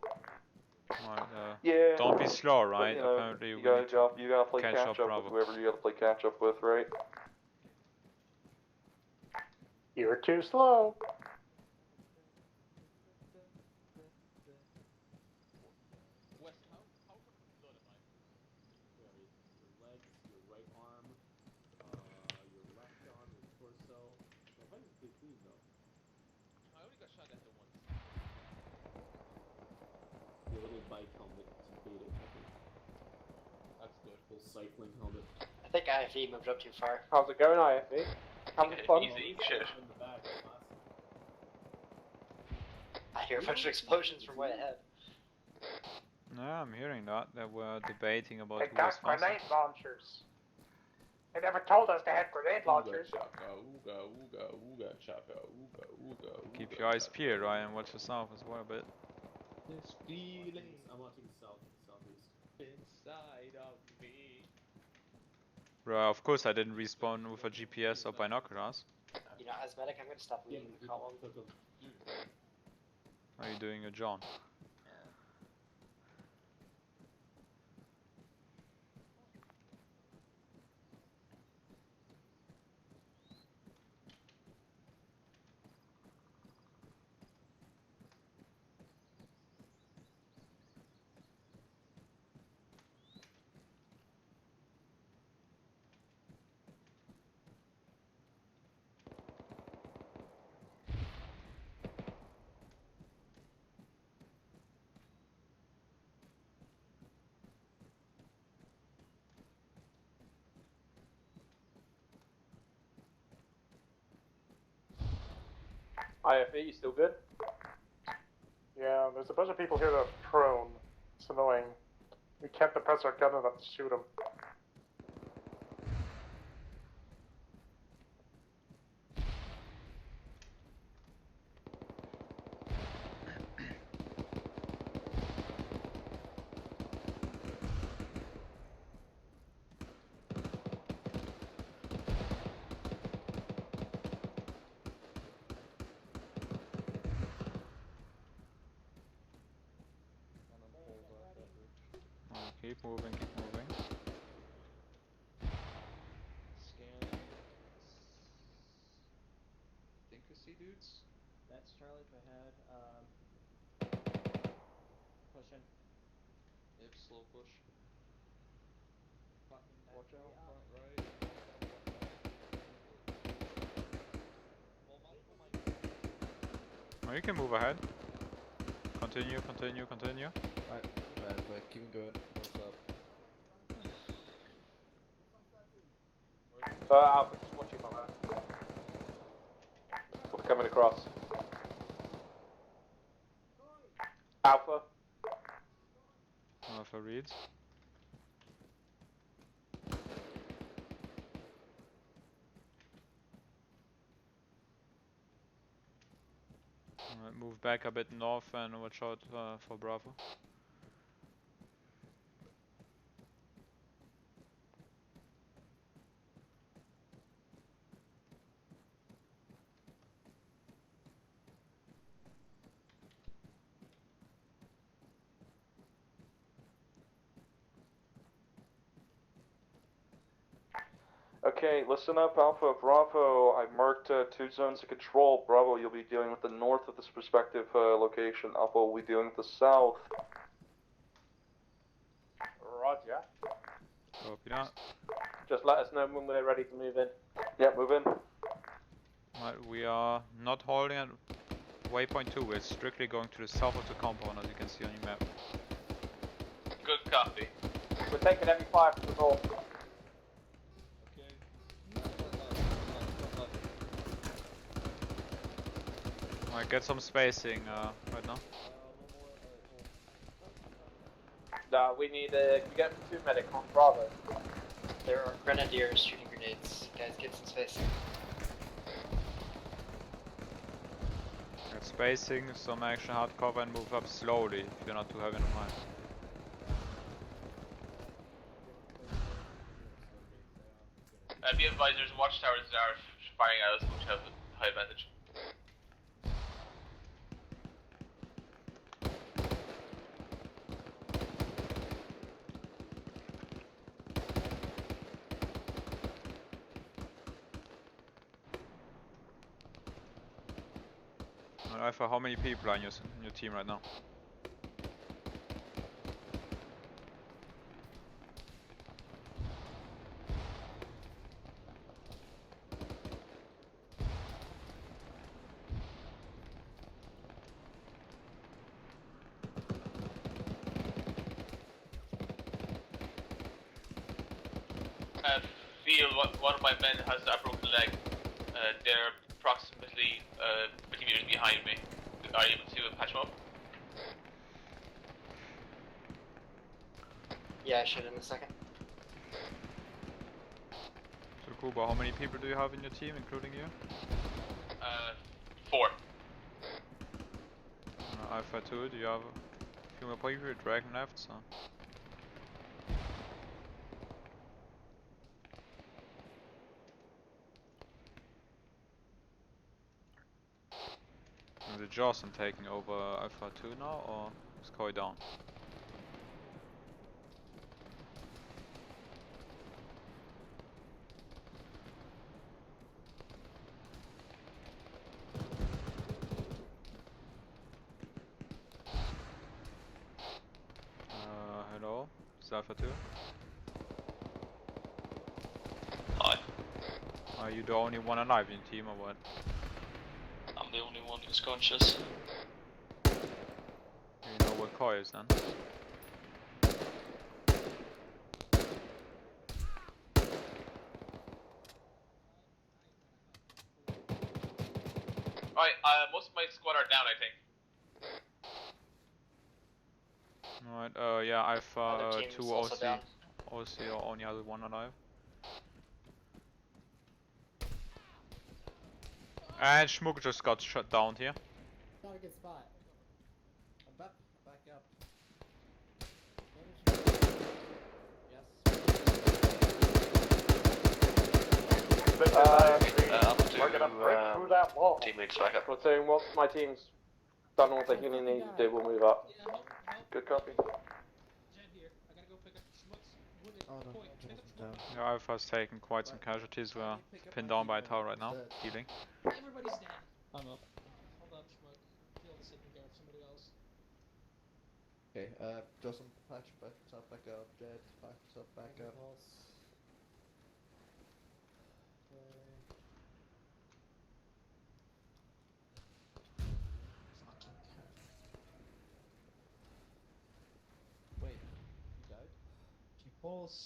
Alright, Yeah. don't be slow, But, right? you know, Apparently you we gotta, need to you gotta play catch catch up up with Bravo. whoever you gotta play catch up with, right? You're too slow. Your legs, your right arm, your left arm, your torso. I find it's pretty clean though. I only got shot at the once. bike helmet to beat it. That's good. Full cycling helmet. I think IFE moved up too far. How's it going, IFE? Having fun? Easy, shit. I hear a bunch of explosions from way ahead. No, I'm hearing that. They were debating about They who was got faster. grenade launchers. They never told us they had grenade launchers. Ooga, ooga, ooga, chaka, ooga, ooga, ooga. Keep your eyes peeled, Ryan. Watch yourself as well a bit. This feeling I'm watching south, southeast. inside of me. Bro, of course I didn't respawn with a GPS or binoculars. You know, as medic, I'm gonna stop leaving the column. Are you doing a John? IFE, you still good? Yeah, there's a bunch of people here that are prone. It's annoying. We can't depress our gun enough to shoot them. Keep moving, keep moving. Scanning. Think I see dudes? That's Charlie's ahead. Pushing. Yep, slow push. Fucking Watch out, up. front right. Oh, you can move ahead. Continue, continue, continue. Alright, but keep going. What's up? Alpha, just watching my man. We're coming across. Alpha. Alpha reads. Alright, move back a bit north and watch out for Bravo. Okay, listen up, Alpha, Bravo. I've marked 2 zones of control. Bravo, you'll be dealing with the north of this respective location. Alpha will be dealing with the south. Roger. Copy that. Just let us know when we're ready to move in. Yeah, move in. Right, we are not holding at waypoint 2, we're strictly going to the south of the compound as you can see on your map. Good copy. We're taking every fire from the north. Alright, get some spacing right now. No, we need to get 2 medic on Bravo. There are grenadiers shooting grenades. Guys, get some spacing. Get spacing, some action, hard cover and move up slowly if you're not too heavy on fire. Be advised, there's watchtowers that are firing at us, which have high advantage. Alpha, how many people are in your team right now? feel one of my men has a broken leg. They're approximately 50 meters behind me. Are you able to patch them up? Yeah, I should in a second. So Kuba, how many people do you have in your team, including you? 4. Alpha 2, do you have a few more people? Dragon left, so... Is it Johnson taking over Alpha 2 now, or is Koi down? Hello? Is Alpha 2? Hi. Are you the only one alive in your team, or what? I'm the only one who's conscious. Do you know where Koi is then? Alright, most of my squad are down, I think. Alright, yeah, Alpha 2 also OC. down. OC only has one alive. And Schmuck just got shut down here. Not a good spot. Back up. We're gonna break through that wall. Team leads back up. Platoon, once my team's done all the healing they need to do, we'll move up. Good copy. Oh no, Jonathan's down. Yeah, Alpha's taken quite some casualties. We're pinned down by a tower right now. Healing. Everybody's dead. I'm up. Hold up, Schmuck. Feel this taking care of somebody else. Okay, Justin, patch yourself back up. Jed, patch yourself back up. Wait, you died? Pulse.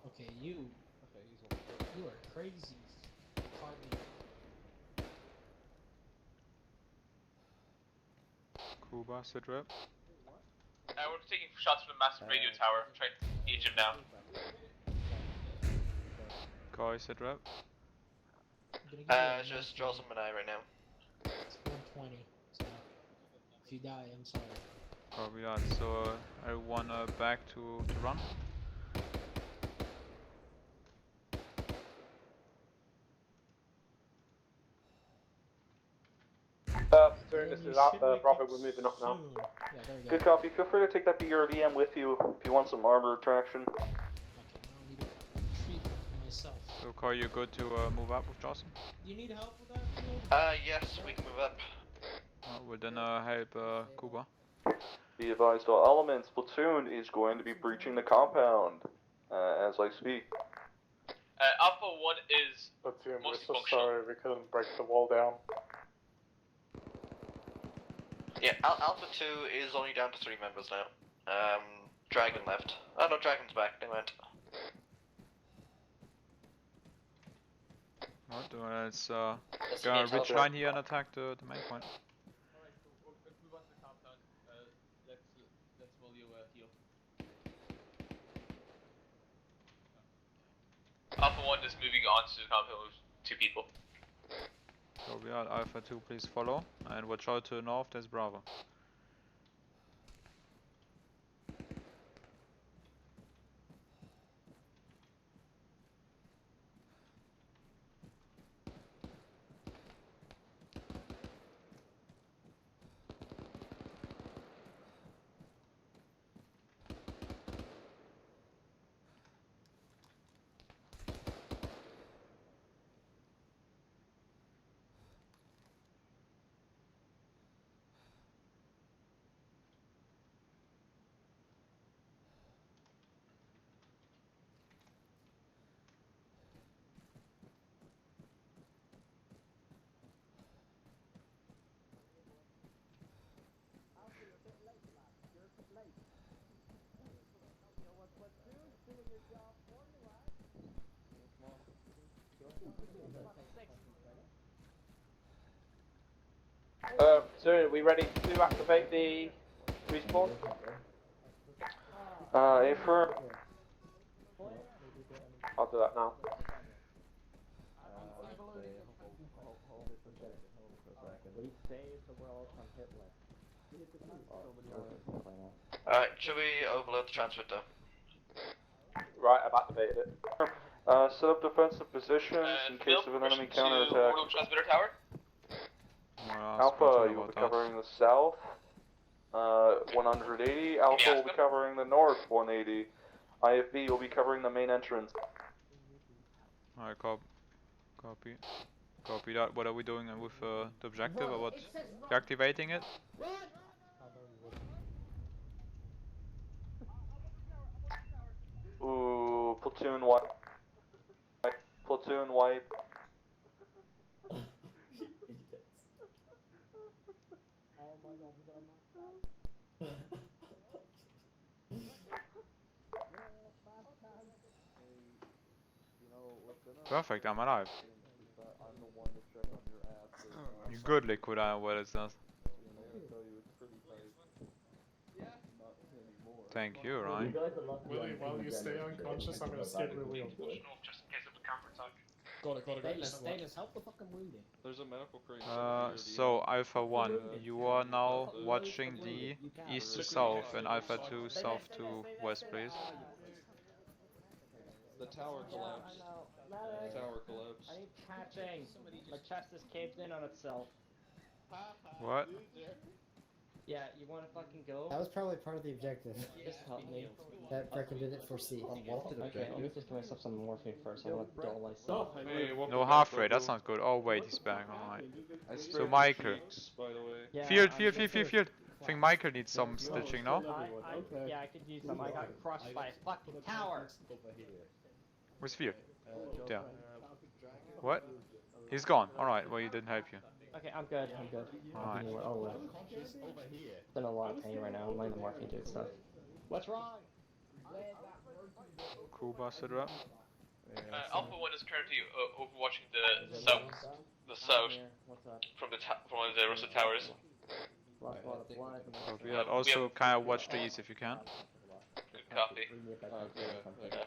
Okay, you. Okay, he's on the floor. You are crazy. Hardly. Kuba, sit rep. We're taking shots from the massive radio tower, trying to siege him down. Koi, sit rep. Just draw some Manai right now. It's 120, so if you die, I'm sorry. Copy that. So everyone back to run. Platoon, this is Robert, we're moving up now. Yeah, there we go. Good copy. Feel free to take that BRDM with you if you want some armor traction. Okay, now I need to treat myself. So Koi, you good to move up with Johnson? Do you need help with that? Yes, we can move up. We'll then help Kuba. Be advised, all elements. Platoon is going to be breaching the compound as I speak. Alpha 1 is Platoon, we're mostly so functional. sorry we couldn't break the wall down. Yeah, Alpha 2 is only down to 3 members now. Dragon left. Oh no, Dragon's back, they went. Right, let's This go will be a ridge teleport. line here and attack the main point. Alright, so let's move on to the compound. Let's roll you heal. Alpha 1 is moving on to the compound with 2 people. So we are Alpha 2, please follow. And watch out to the north, there's Bravo. So are we ready to activate the respawn? Affirm. I'll do that now. We saved the world from Hitler. Alright, should we overload the transmitter? Right, I've activated it. Set up defensive positions in case of an enemy counterattack. Transmitter tower? Alpha, you will be covering the south, 180. Alpha will be covering the north, 180. IFB will be covering the main entrance. Alright, copy that. What are we doing with the objective? Or what? Deactivating it? Ooh, platoon wipe. Platoon wipe. Perfect, I'm alive. You good, Liquid? What is that? Thank you, Ryan. Willie, while you stay unconscious, I'm gonna skip the wheel. Just in case of a counterattack. Got it. Status, help the fucking wounded. There's a medical crane. So Alpha 1, you are now watching the east to south and Alpha 2 south to west, please. The tower collapsed. The tower collapsed. I need patching. My chest is caved in on itself. What? Yeah, you wanna fucking go? That was probably part of the objective. Just help me. That Brecken didn't foresee. Okay, let me just give myself some morphine first. I wanna dull myself. No half rate, that's not good. Oh wait, he's back, alright. So Michael. Field. I think Michael needs some stitching, no? Yeah, I could use some. I got crushed by a fucking tower. Where's Field? Yeah. What? He's gone. Alright, well he didn't help you. Okay, I'm good. Alright. Oh, in a lot of pain right now. I'm letting the morphine do its stuff. What's wrong? Cool, busted up. Alpha 1 is currently overwatching the south from one of the rusted towers. Copy that. Also, kind of watch the east if you can. Good copy.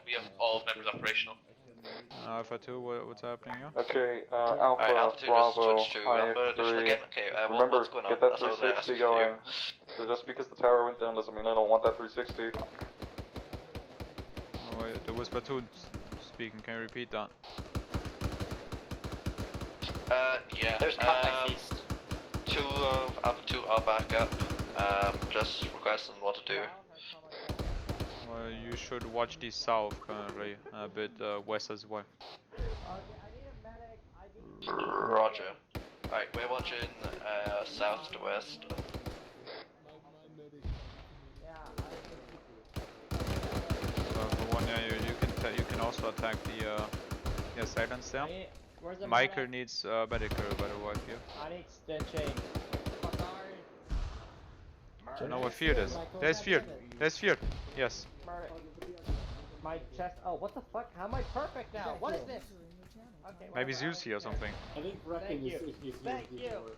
We have all members operational. Alpha 2, what's happening here? Okay, Alpha, Bravo, IF3. Remember, get that 360 going. So just because the tower went down doesn't mean I don't want that 360. Oh wait, there was platoon speaking, can you repeat that? Yeah. There's contact east. Two of Alpha 2 are back up. Just requesting what to do. Well, you should watch the south currently, a bit west as well. Roger. Alright, we're watching south to west. For one, yeah, you can also attack the assailants there. Michael needs medical, by the way, here. I need stitching. Do you know what Field is? There's Field. Yes. My chest. Oh, what the fuck? How am I perfect now? What is this? Okay, maybe Zeus here or something. I think Brecken is Thank you.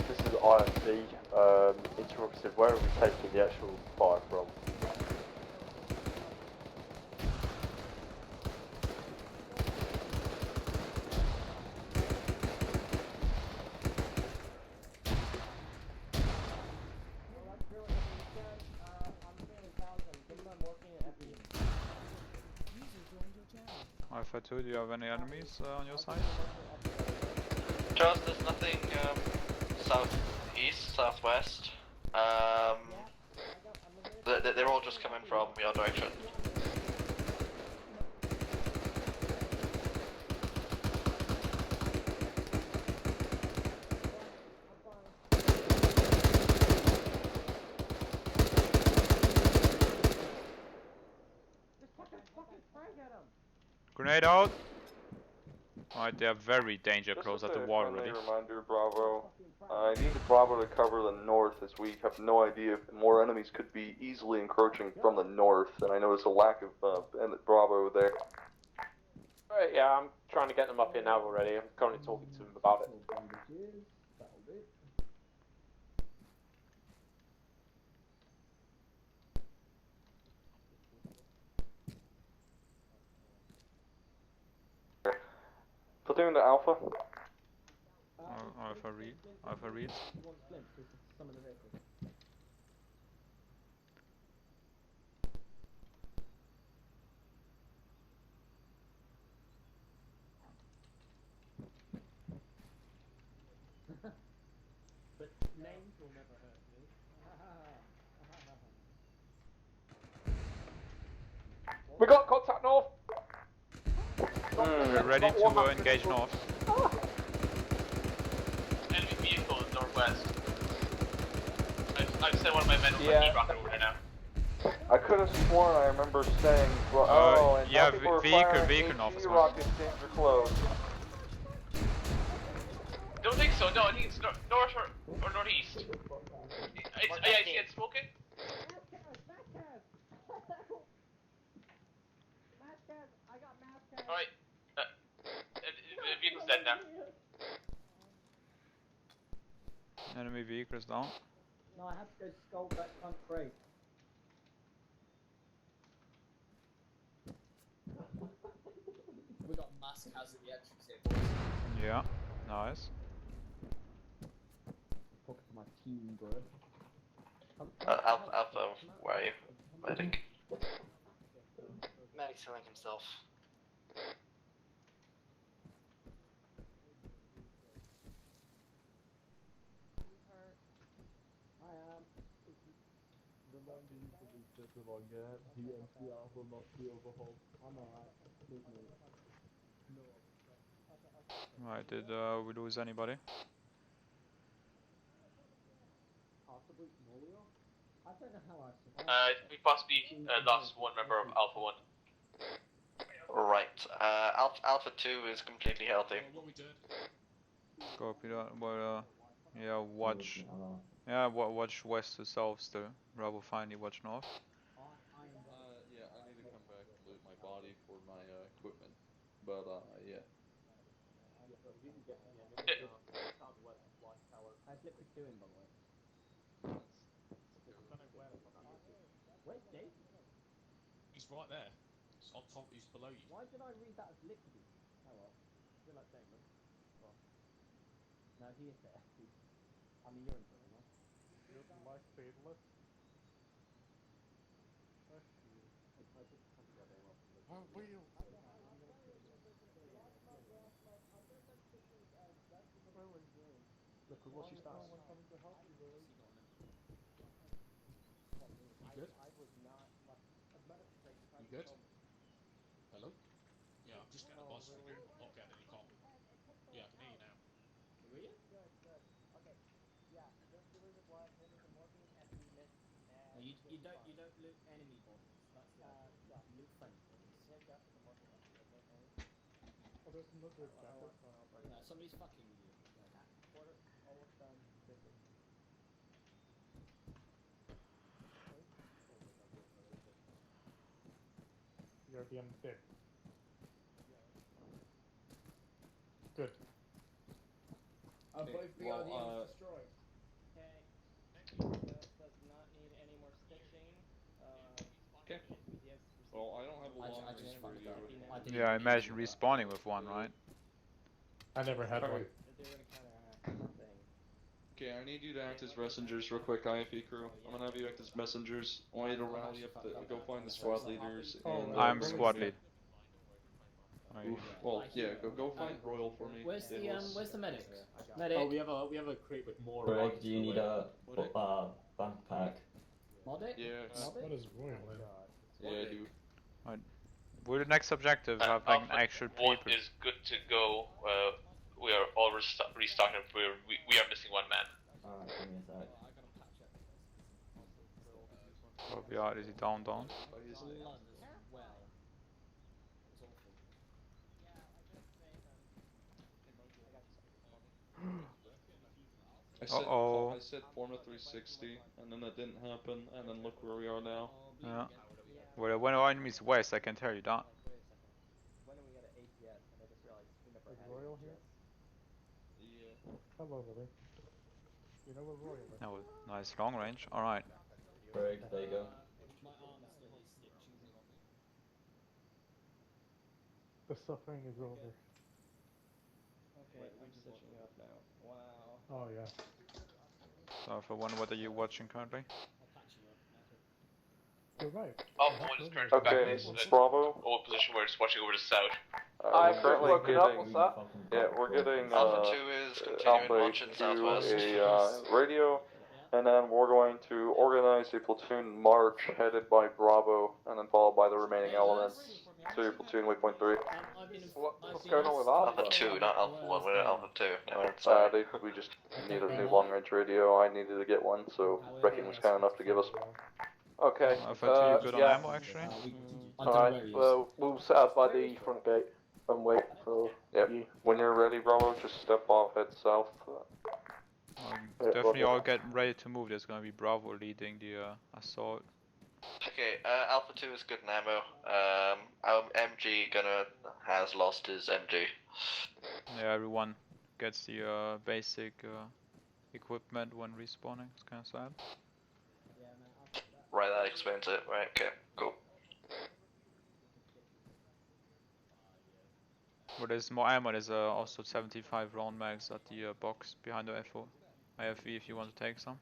This is IFB, interrogative. Where are we taking the actual fire from? Alpha 2, do you have any enemies on your side? Charles, there's nothing southeast, southwest. They're all just coming from your direction. Grenade out! Alright, they are very danger Just close a at the wall friendly already. reminder, Bravo. I need Bravo to cover the north, as we have no idea if more enemies could be easily encroaching from the north, and I notice a lack of Bravo there. Right, yeah, I'm trying to get them up here now already. I'm currently talking to them about it. Platoon to Alpha. Alpha read. Alpha read. But names will never hurt me. We got contact north! We're ready to engage north. Enemy vehicle in northwest. I've sent one of my men with my heat rocket over there now. I could have sworn I remember saying, well, and yeah, now people are vehicle firing north as HE well. rockets danger close. Don't think so, no, I think it's north or northeast. I see it smoking. Alright, the vehicle's dead now. Enemy vehicles down. No, I have to go scold that cunt free. We got mass cars at the entrance here, boys. Yeah, nice. Talking to my team, bro. Alpha, where are you? Medic. Medic's healing himself. Right, did we lose anybody? Possibly Molio? I don't know how I survived. We possibly lost one member of Alpha 1. Right. Alpha 2 is completely healthy. What we doing? Copy that. Well, yeah, watch. Yeah, watch west to south still. Bravo finally watch north. Yeah, I need to come back and loot my body for my equipment. But yeah. How's Liquid doing, by the way? Where's Davey? He's right there. He's on top. He's below you. Why did I read that as Liquidy? Oh well. I feel like Damon. Well. No, he is there. I mean, you're in prison, right? You're like fatalist. Fuck you. Oh, wheels! Look, what's your status? Coming to help you, Willie. You good? I was not, like, as a matter of fact, You good? Hello? Yeah, I'm just getting a buzz from you. I'm not getting any call. Yeah, I can hear you now. Were you? Good, good. Okay. Yeah, just the reason why I'm holding the morphine and we missed. No, you don't loot enemy bodies. That's the yeah. You loot friendly bodies. Yeah, yeah. The morphine and we loot enemy. Oh, there's another jacket. No, somebody's fucking with you. Quarter, almost done. Visit. You're the dead. Good. Both BRDMs destroyed. Okay. Does not need any more stitching. Okay. Well, I don't have a long range radio. Yeah, I imagine respawning with one, right? I never had one. Okay, I need you to act as messengers real quick, IFE crew. I'm gonna have you act as messengers. I want you to rally up, go find the squad leaders. And, I'm squad lead. Oof. Well, yeah, go find Royal for me. Where's the medic? Oh, we have a crate with more. Greg, do you need a backpack? Medic? Yeah. What is Royal? Yeah, I do. Right. Will the next objective have like actual people? One is good to go. We are all restocking. We are missing one man. Alright, give me a sec. Oh, yeah, is he down? Uh-oh. I said form a 360, and then that didn't happen, and then look where we are now. Yeah. Well, when our enemy's west, I can tell you that. When do we get an APS? And I just realized we never Is had Royal APS. here? Yeah. Hello, Lily. You know where Royal is? That was nice long range. Alright. Greg, there you go. My arm's literally stitching me. The suffering is over. Okay, I'm stitching up now. Wow. Oh yeah. So for one, what are you watching currently? I'll patch you up later. You're right. Alpha 1 is currently back in this Bravo. old position where it's watching over the south. I'm currently woken up, getting, what's that? yeah, we're getting Alpha 2 is continuing Alpha watching HQ southwest. a radio, and then we're going to organize a platoon march headed by Bravo, and then followed by the remaining elements to your platoon waypoint 3. What's going on with Alpha? Alpha 2, not Alpha 1, we're at Alpha 2. No, we're inside. We just need a new long range radio. I needed to get one, so Brecken was kind enough to give us one. Okay. Alpha 2, you good on ammo actually? Alright, well, we'll set up by the front gate and wait for you. When you're ready, Bravo, just step off, head south. Definitely all get ready to move. There's gonna be Bravo leading the assault. Okay, Alpha 2 is good in ammo. Our MG has lost his MG. Yeah, everyone gets the basic equipment when respawning. It's kind of sad. Right, that explains it. Right, okay, cool. Well, there's more ammo. There's also 75 round mags at the box behind the IFV if you want to take some.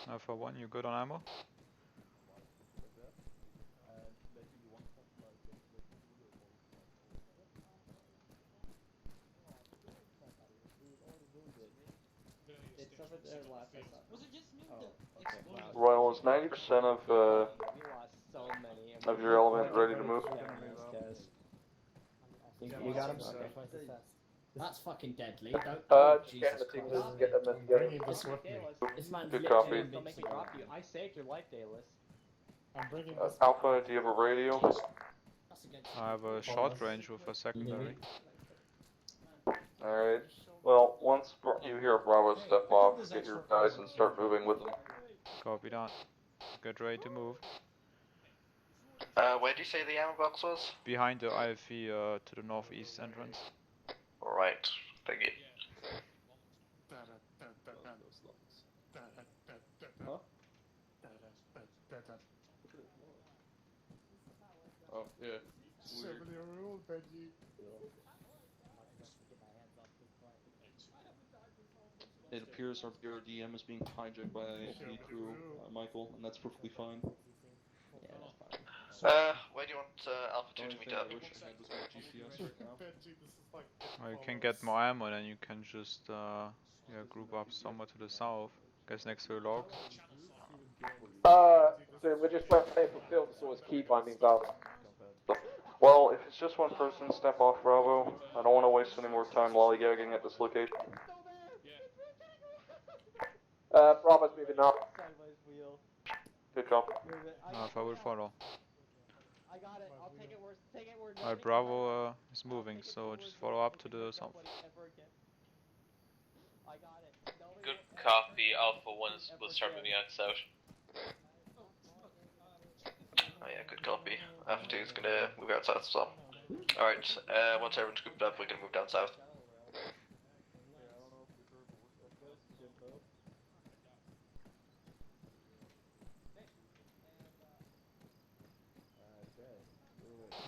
Alpha 1, you good on ammo? It's up at their last I saw. Was it just me? Oh, okay. Wow. Royal, is 90% of We lost so many. of your element ready to move? You got him? Okay. That's fucking deadly. Just get the team to get them together. This man's Good literally copy. gonna make me drop you. I saved your life, Daedalus. I'm bringing Alpha, do you have a radio? I have a short range with a secondary. Alright. Well, once you hear Bravo step off, get your guys and start moving with them. Copy that. Get ready to move. Where do you say the ammo box was? Behind the IFV to the northeast entrance. Alright, thank you. Huh? Oh, yeah. Weird. It appears our BRDM is being hijacked by the crew, Michael, and that's perfectly fine. Yeah, that's fine. Where do you want Alpha 2 to meet up? I wish I had was my GPS right now. Or you can get more ammo, then you can just yeah, group up somewhere to the south. Guess next to the logs. So we're just waiting for Phil to sort his key bindings out. Well, if it's just one person, step off Bravo. I don't want to waste any more time lollygagging at this location. Bravo's moving up. Sideways wheel. Good job. Move it. Alpha will follow. I got it. I'll take it where. Take it where. Alright, Bravo is moving, so just follow up to the south. I got it. Good copy, Alpha 1 will start moving out south. Oh yeah, good copy. Alpha 2 is gonna move out south as well. Alright, once everyone's grouped up, we can move down south.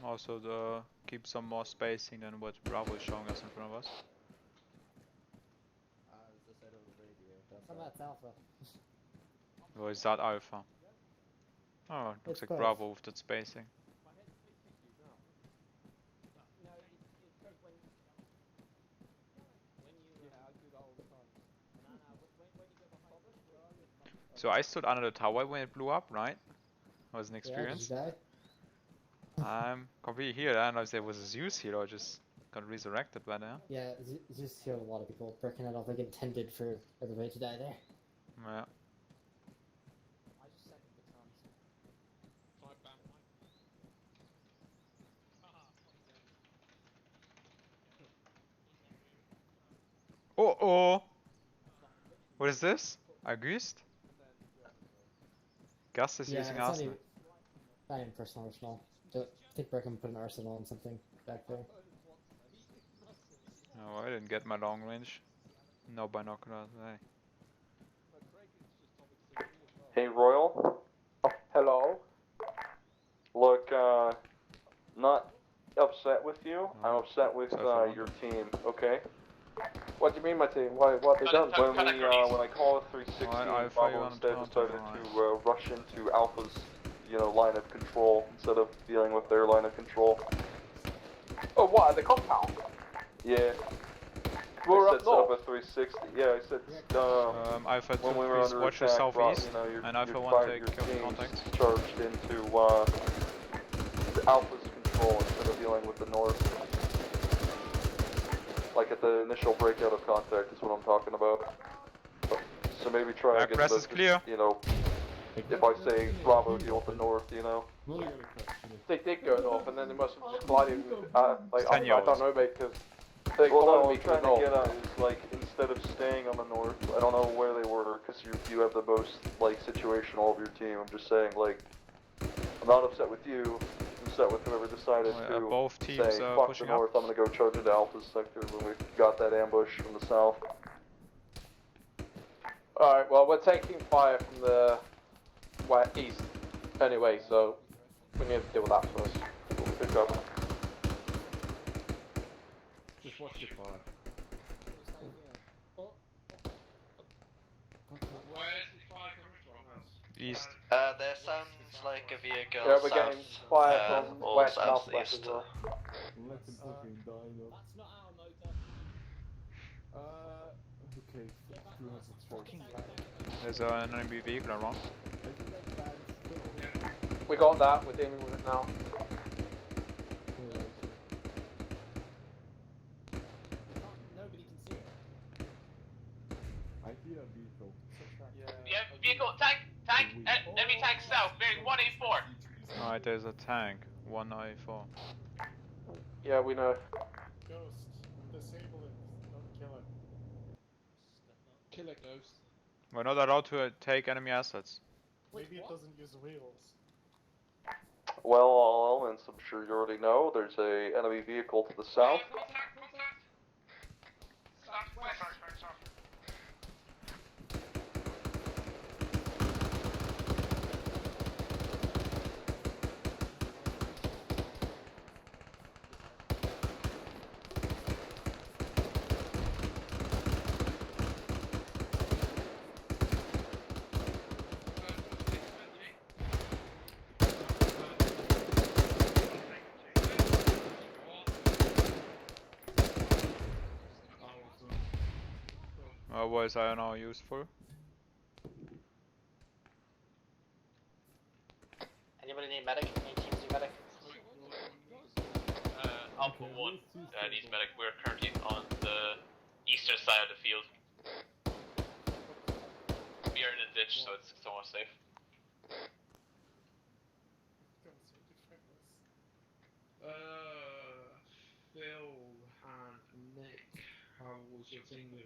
Also, keep some more spacing than what Bravo is showing us in front of us. Some of that's Alpha. Or is that Alpha? Oh, looks It's like both. Bravo with that spacing. So I stood under the tower when it blew up, right? That was an experience. Yeah, did you die? I'm completely here. I don't know if there was a Zeus here or just got resurrected by now. Yeah, Zeus killed a lot of people. Brecken, I don't think intended for everybody to die there. Yeah. I just second the Tom's. Five back. Oh oh! What is this? August? Gus is Yeah, using it's not Arsenal. even personal arsenal. I think Brick can put an arsenal on something back there. No, I didn't get my long range. No binoculars. Hey. Hey, Royal. Hello. Look, not upset with you. I'm upset with your team. Okay. What do you mean, my team? What have they done? When I call a 360, Bravo instead decided to rush into Alpha's, line of control instead of dealing with their line of control. Oh, what? At the compound? Yeah. We're I up said set up north. a 360. Yeah, I said. Alpha 2, when we were please under watch your attack, southeast, your and Alpha 1 five, take your teams contact. charged into the Alpha's control instead of dealing with the north. Like at the initial breakout of contact is what I'm talking about. So maybe try and get Press the, is clear. if I say Bravo, deal with the north, They did go north, and then they must have just glided. I don't know, mate, because they Well, no, followed what me I'm to trying the to get north. at is, like, instead of staying on the north, I don't know where they were, because you have the most, like, situational of your team. I'm just saying, like, I'm not upset with you. I'm upset with whoever decided to both teams say, are fuck the pushing north, I'm gonna go charge into Alpha's sector when we got that ambush from the south. Alright, well, we're taking fire from the east anyway, so we need to deal with that first. We'll pick up. Just watch your fire. East. There sounds like a vehicle Yeah, we're south, getting fire from or west, southeast. southwest as well. Let him fucking die now. That's not our motor. Okay, who has its first? There's an enemy vehicle around. We got that, we're dealing with it now. Nobody can see it. I hear a vehicle. Yeah, vehicle, tank, enemy tank south, bearing 184. Alright, there's a tank. 194. Yeah, we know. Ghost, disable it. Don't kill it. Kill it, Ghost. We're not allowed to take enemy assets. Maybe it doesn't use wheels. Well, all elements, I'm sure you already know, there's a enemy vehicle to the south. What is INR used for? Anybody need medic? Any teams need medic? Alpha 1 needs medic. We're currently on the eastern side of the field. We are in a ditch, so it's somewhat safe. Phil and Nick, how was your team doing?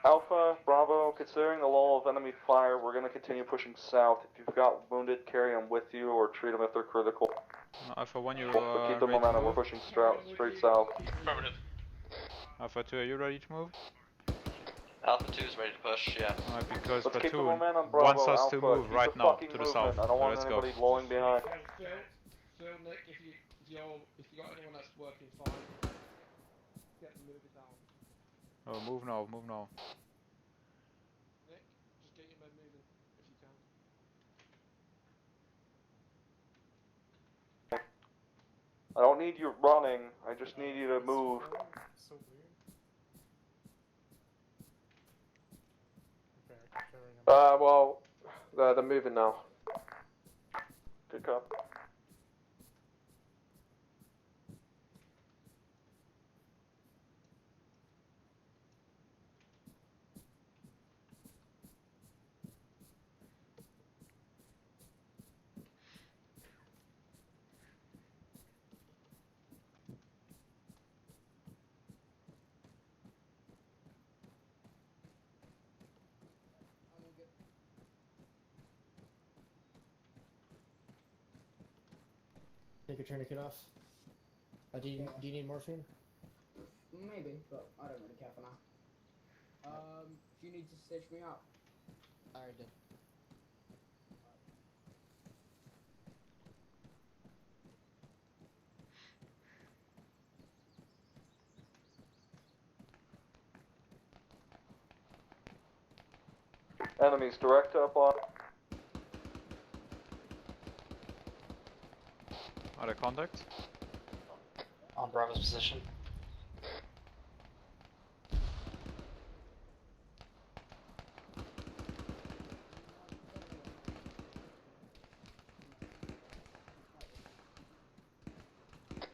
Alpha, Bravo, considering the lull of enemy fire, we're going to continue pushing south. If you've got wounded, carry them with you or treat them if they're critical. Alpha 1, you But keep the ready to momentum, we're move? pushing straight south. Affirmative. Alpha 2, are you ready to move? Alpha 2 is ready to push, yeah. Alright, because Let's keep the Platoon momentum, Bravo, wants us Alpha. to move Keep right the now fucking to the movement. south. I don't want Let's anybody go. blowing behind. Phil, Nick, if you got anyone that's working fine, get them moving down. Oh, move now, move now. Nick, just get your men moving if you can. I don't need you running, I just need you to move. So weird. Okay, I can carry him. Well, they're moving now. Good cop. Take your tourniquet off. Do you need morphine? Maybe, but I don't really care for now. Do you need to stitch me up? I already did. Enemies direct up on. Are there contacts? On Bravo's position.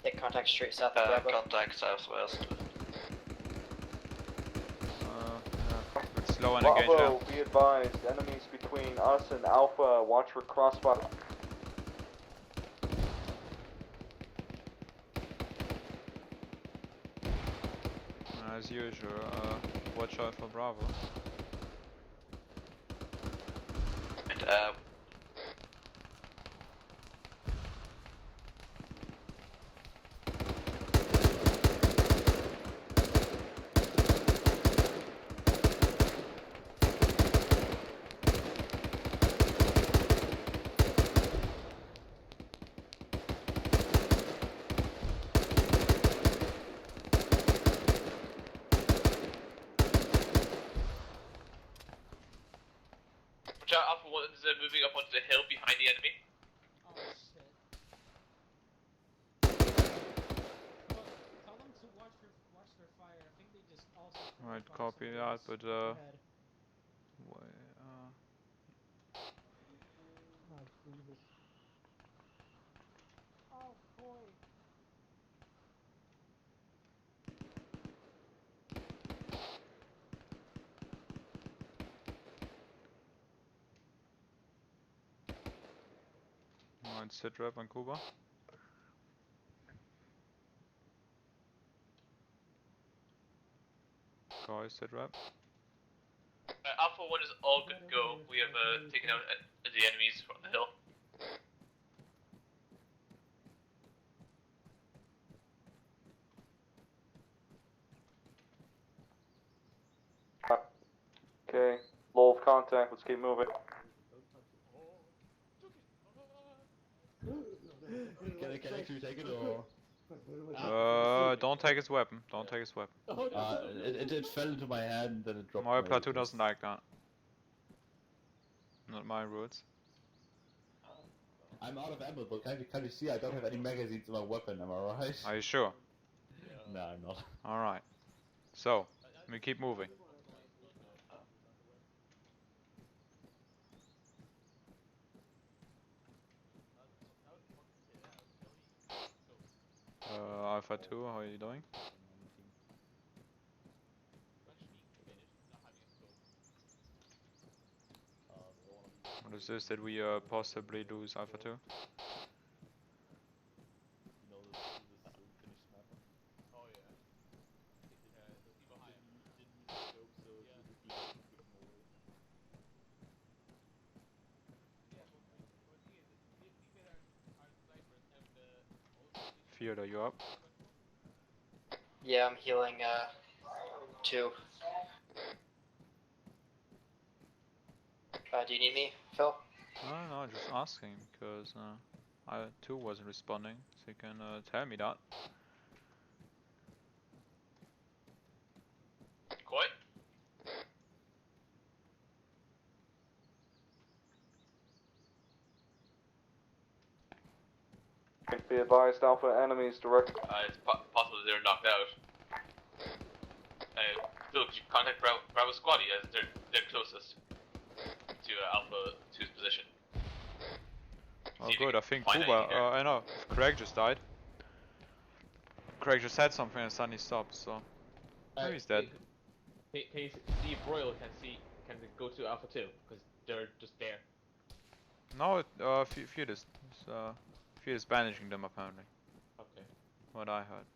Hit contact straight south of Bravo. Contact southwest. It's slow and engage Bravo, now. be advised, enemies between us and Alpha, watch for crossfire. As usual, watch out for Bravo. And, watch out, Alpha 1 is moving up onto the hill behind the enemy. Oh shit. Tell them to watch their fire. I think they just also. Right, copy that, but Ahead. Oh Jesus. Oh boy. Right, sit rep on Cuba. Guys, sit rep. Alpha 1 is all good to go. We have taken out the enemies from the hill. Okay, low of contact, let's keep moving. Can I actually take it or? Don't take his weapon. Don't take his weapon. It fell into my hand, then it dropped. My platoon doesn't like that. Not my rules. I'm out of ammo, but can you see I don't have any magazines in my weapon, am I right? Are you sure? No, I'm not. Alright. So, we keep moving. Alpha 2, how are you doing? What is this? Did we possibly lose Alpha 2? Field, are you up? Yeah, I'm healing 2. Do you need me, Phil? No, just asking because I 2 wasn't responding, so you can tell me that. Quite. Be advised, Alpha enemies direct. It's possible they're knocked out. Look, you contact Bravo Squaddy as they're closest to Alpha 2's position. Oh good, I think Kuba, I know, Craig just died. Craig just said something and suddenly stopped, so maybe he's dead. Can you see if Royal can go to Alpha 2? Because they're just there. No, Field is banishing them apparently. Okay. What I heard.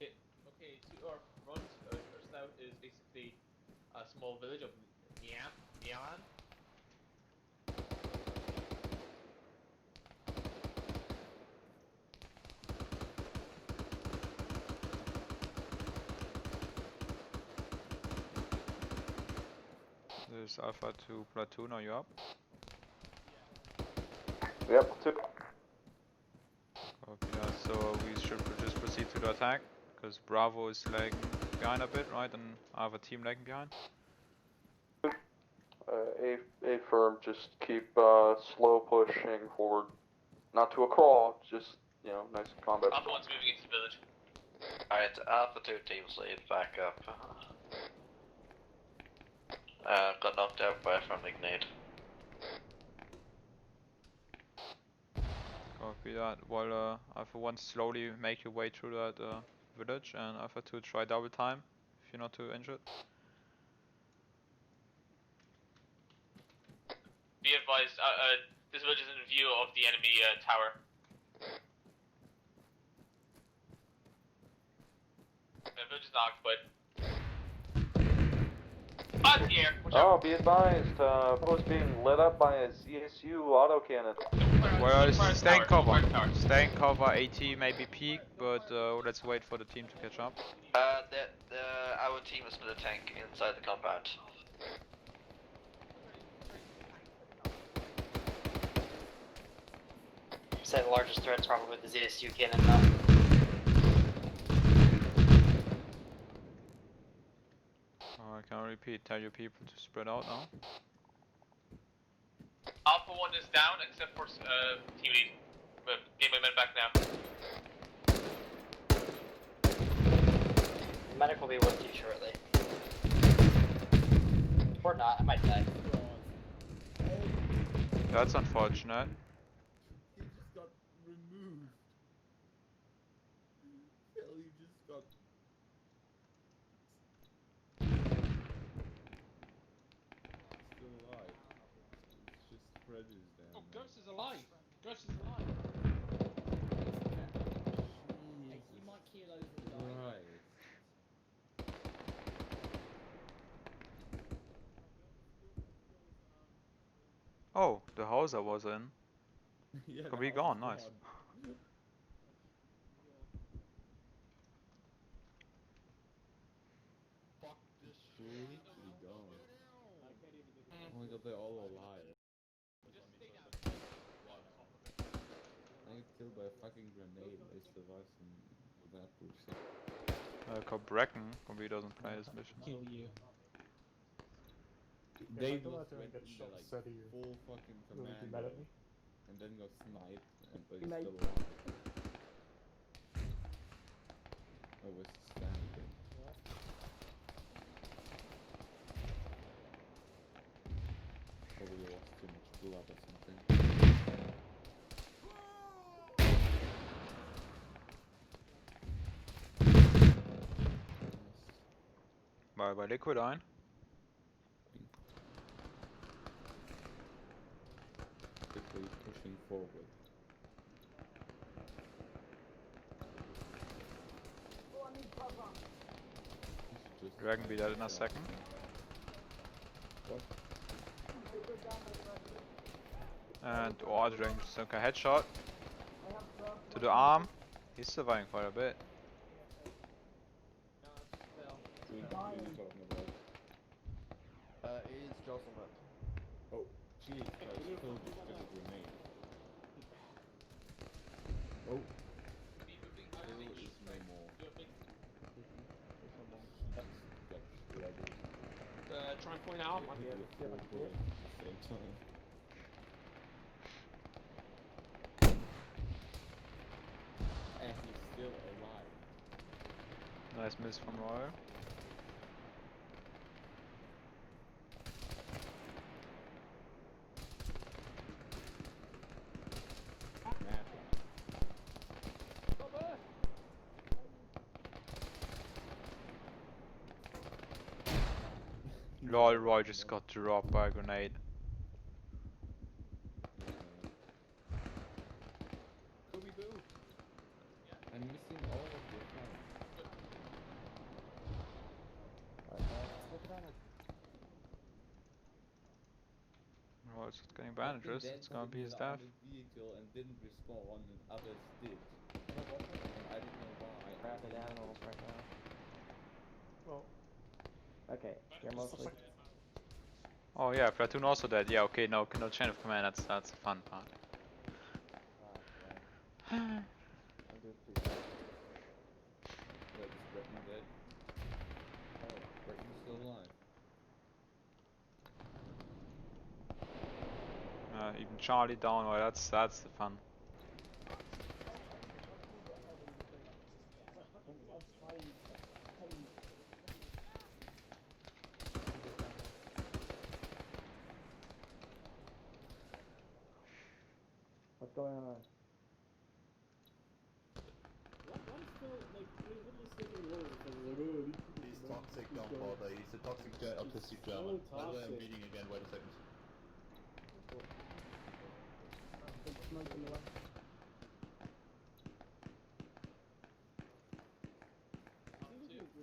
Okay, to our front, or south is basically a small village of Nian. Is Alpha to platoon, are you up? Yep, two. Copy that, so we should just proceed to the attack, because Bravo is lagging behind a bit, right, and I have a team lagging behind. A firm, just keep slow pushing forward. Not to a crawl, just, you know, nice combat. Alpha 1's moving into the village. Alright, Alpha 2 teams lead back up. Got knocked out by a friendly grenade. Copy that, while Alpha 1 slowly make your way through that village, and Alpha 2 try double time, if you're not too injured. Be advised, this village is in view of the enemy tower. The village is not occupied. Ah, it's the air. Watch out. Oh, be advised, post being lit up by a ZSU autocannon. Well, stay in cover. Stay in cover, AT maybe peak, but let's wait for the team to catch up. Our team has split a tank inside the compound. Say the largest threat's probably the ZSU cannon now. I can repeat, tell your people to spread out now. Alpha 1 is down except for team lead. But get my men back now. Medic will be with you shortly. Or not, I might die. That's unfortunate. He just got removed. Kelly just got... Still alive. It's just prejudice down. Oh, Ghost is alive! Ghost is alive! Hey, you might kill those that die. Right. Oh, the house I was in. Yeah, Could be gone, nice. Fuck this shit. Gone. Oh my god, they're all alive. I got killed by a fucking grenade. They survived some that bullshit. Called Bracken, Combi doesn't play this mission. Kill you. They I feel just like I went get into shot like instead of you. full fucking Will you be command mad at me? and then got sniped and but You he's may- still alive. Oh, was standing. Probably lost too much blood or something. By Liquid Iron. Quickly pushing forward. Dragon be dead in a second. What? And oh, Dragon just took a headshot to the arm. He's surviving quite a bit. Who are you talking about? It is Jocelyn. Oh, jeez, I killed you because of grenade. Oh. Still is no more. Try and point out. Hit you with four bullets at the same time. And he's still alive. Nice miss from Royal. Lol, Roy just got dropped by a grenade. Scooby-Doo! I'm missing all of your friends. Roy's getting bandages, it's gonna be his death. Vehicle and didn't respawn and others did. And I didn't know why. Rapid animals right now. Well, Okay, you're mostly. Oh yeah, platoon also dead. Yeah, okay, no chain of command. That's the fun part. I'm doing pretty bad. Wait, is Brecken dead? Oh, Brecken's still alive. Even Charlie down. Well, that's the fun. What's going on? He's toxic, don't bother. He's a toxic, autistic German. By the way, I'm reading again. Wait a second.